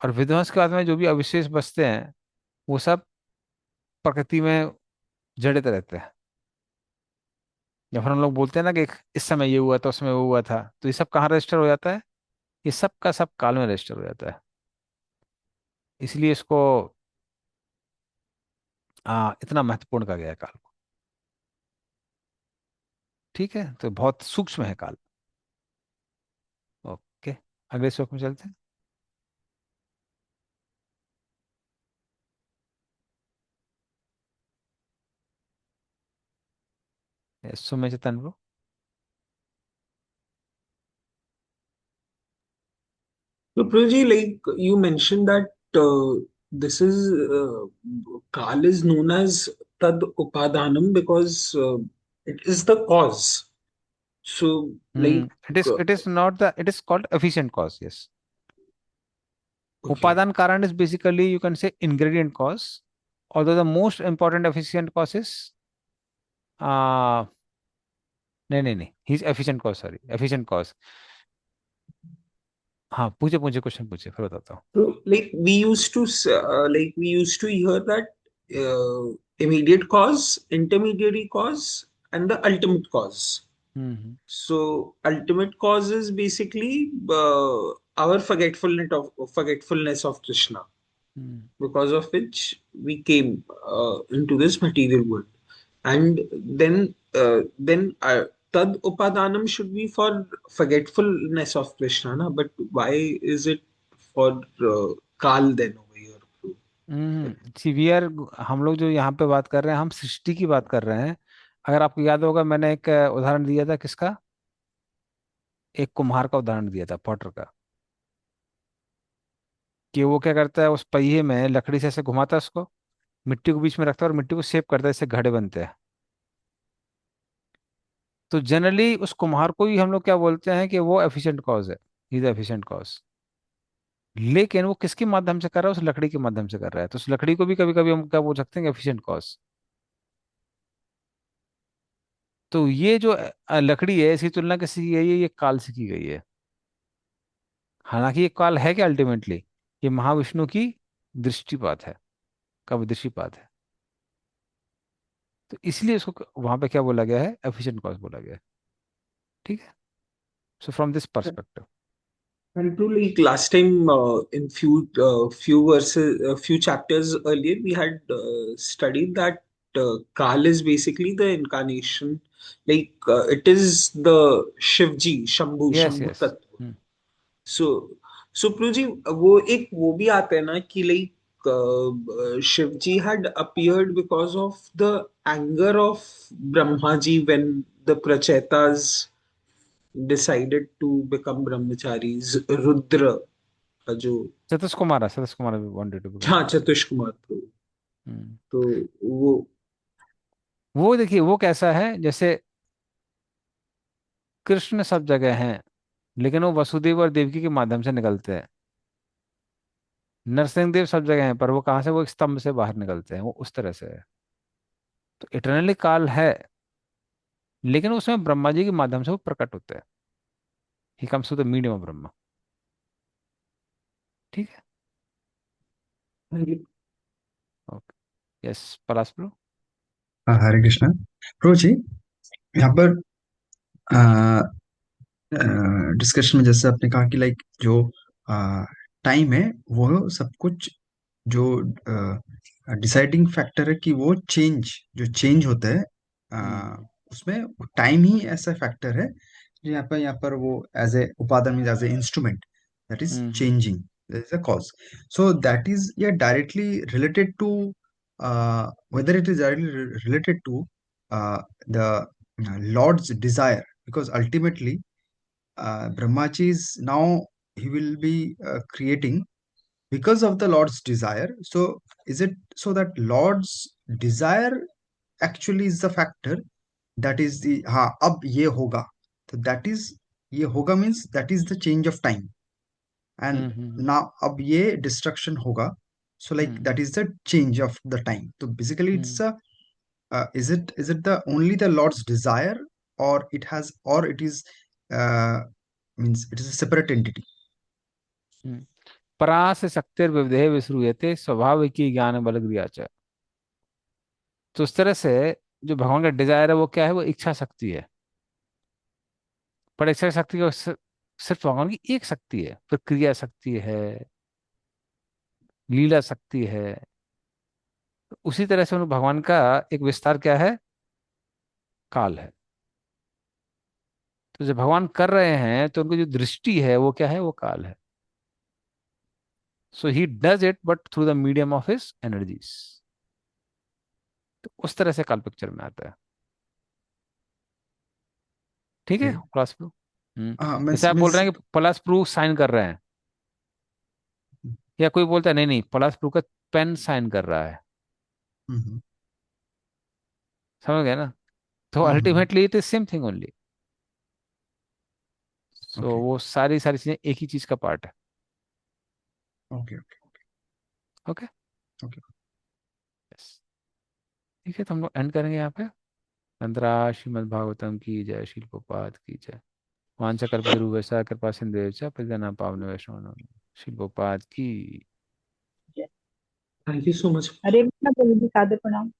और विध्वंस के बाद में जो भी अवशेष बचते हैं वो सब प्रकृति में जड़ित रहते हैं। या फिर हम लोग बोलते हैं ना कि इस समय ये हुआ था, उस समय वो हुआ था, तो ये सब कहाँ रजिस्टर हो जाता है? ये सब का सब काल में रजिस्टर हो जाता है। इसलिए इसको इतना महत्वपूर्ण कहा गया है काल को। ठीक है, तो बहुत सूक्ष्म है काल। ओके, अगले श्लोक में चलते हैं। सुमें चेतन bro. So, Prabhuji, like you mentioned that this is Kal is known as Tad Upadhanam because it is the cause. So, like, it is not the, it is called efficient cause, yes. okay, उपादान कारण is basically you can say ingredient cause, although the most important efficient cause is नहीं नहीं नहीं, he is efficient cause, sorry, efficient cause. हाँ, पूछे पूछे, क्वेश्चन पूछे, फिर बताता हूँ। so like we used to hear that immediate cause, intermediary cause, and the ultimate cause. Hmm So, ultimate cause is basically our forgetfulness of Krishna, hmm because of which we came into this material world. And then tad upadanam should be for forgetfulness of Krishna, na? But why is it for Kal then over here? Severe, हम लोग जो यहाँ पे बात कर रहे हैं, हम सृष्टि की बात कर रहे हैं। अगर आपको याद होगा, मैंने एक उदाहरण दिया था, किसका? एक कुम्हार का उदाहरण दिया था, पॉटर का। कि वो क्या करता है, उस पहिए में लकड़ी से ऐसे घुमाता है उसको, मिट्टी को बीच में रखता है और मिट्टी को शेप करता है, इससे घड़े बनते हैं। तो जनरली उस कुम्हार को ही हम लोग क्या बोलते हैं कि वो एफिशिएंट कॉज है, इज एफिशिएंट कॉज। लेकिन वो किसके माध्यम से कर रहा है? उस लकड़ी के माध्यम से कर रहा है, तो उस लकड़ी को भी कभी कभी हम क्या बोल सकते हैं, एफिशिएंट कॉज। तो ये जो लकड़ी है, इसकी तुलना किससे की गई है? ये काल से की गई है। हालांकि ये काल है क्या अल्टीमेटली? ये महाविष्णु की दृष्टिपात है, कब दृष्टिपात है। तो इसलिए इसको वहां पे क्या बोला गया है? एफिशिएंट कॉज बोला गया है। ठीक है, so from this perspective. And to like last time in few verses, few chapters earlier, we had studied that Kal is basically the incarnation, like it is the Shivji, Shambhu, yes Shambhu yes. Tattva. So, so Prabhu ji, वो एक वो भी आता है ना कि like Shivji had appeared because of the anger of Brahma ji when the Prachetas decided to become brahmacharis. Rudra का जो Satish Kumar wanted to become हाँ ब्रह्मचारी। चतुष कुमार प्रभु, तो वो वो देखिए वो कैसा है, जैसे कृष्ण सब जगह हैं, लेकिन वो वसुदेव और देवकी के माध्यम से निकलते हैं। नरसिंह देव सब जगह हैं, पर वो कहाँ से, वो एक स्तंभ से बाहर निकलते हैं, वो उस तरह से है। तो इटरनली काल है, लेकिन उसमें ब्रह्मा जी के माध्यम से वो प्रकट होते हैं। He comes to the medium of Brahma. ठीक है। Okay. Yes Palash bro. Hare Krishna. प्रभु जी, यहाँ पर डिस्कशन में जैसे आपने कहा कि लाइक जो टाइम है वो सब कुछ जो डिसाइडिंग फैक्टर है कि वो जो चेंज होता है उसमें टाइम ही ऐसा फैक्टर है जो यहाँ पर वो एज ए उपादान mean as a instrument that is changing, that is a cause. So that is या directly related to whether it is directly related to the Lord's desire, because ultimately Brahmaji is now he will be creating because of the Lord's desire. So is it so that Lord's desire actually is the factor that is the हाँ अब ये होगा, तो that is ये होगा means that is the change of time, and now अब ये destruction होगा, so like that is the change of the time. So basically it's a is it the only the Lord's desire, or it is uh, means it is a separate entity? परास शक्तिर्विविधे विश्रूयते स्वाभाविकी ज्ञान बल क्रिया च। तो उस तरह से जो भगवान का डिजायर है वो क्या है, वो इच्छा शक्ति है। पर इच्छा शक्ति का सिर्फ भगवान की एक शक्ति है, फिर क्रिया शक्ति है, लीला शक्ति है। तो उसी तरह से उन भगवान का एक विस्तार क्या है, काल है। तो जब भगवान कर रहे हैं तो उनकी जो दृष्टि है वो क्या है, वो काल है। So he does it but through the medium of his energies. तो उस तरह से काल पिक्चर में आता है। ठीक है Okay. Plus proof. हाँ जैसे मीन्स आप बोल मीन्स रहे हैं कि प्लस प्रूफ साइन कर रहे हैं, या कोई बोलता है नहीं नहीं प्लस प्रूफ का पेन साइन कर रहा है। समझ गए ना? तो ultimately it is same thing only. So okay वो सारी सारी चीजें एक ही चीज का पार्ट है। Okay okay. ओके। यस। ठीक है, तो हम लोग एंड करेंगे यहाँ पे। नंतरा श्रीमद् भागवतम की जय, श्रील प्रभुपाद की जय। वांछा कल्पतरु वैसा कृपा सिंधु प्रतिजना पावन वैष्णव, श्रील प्रभुपाद की। Thank you so much. Hare Krishna प्रभु जी, सादर प्रणाम।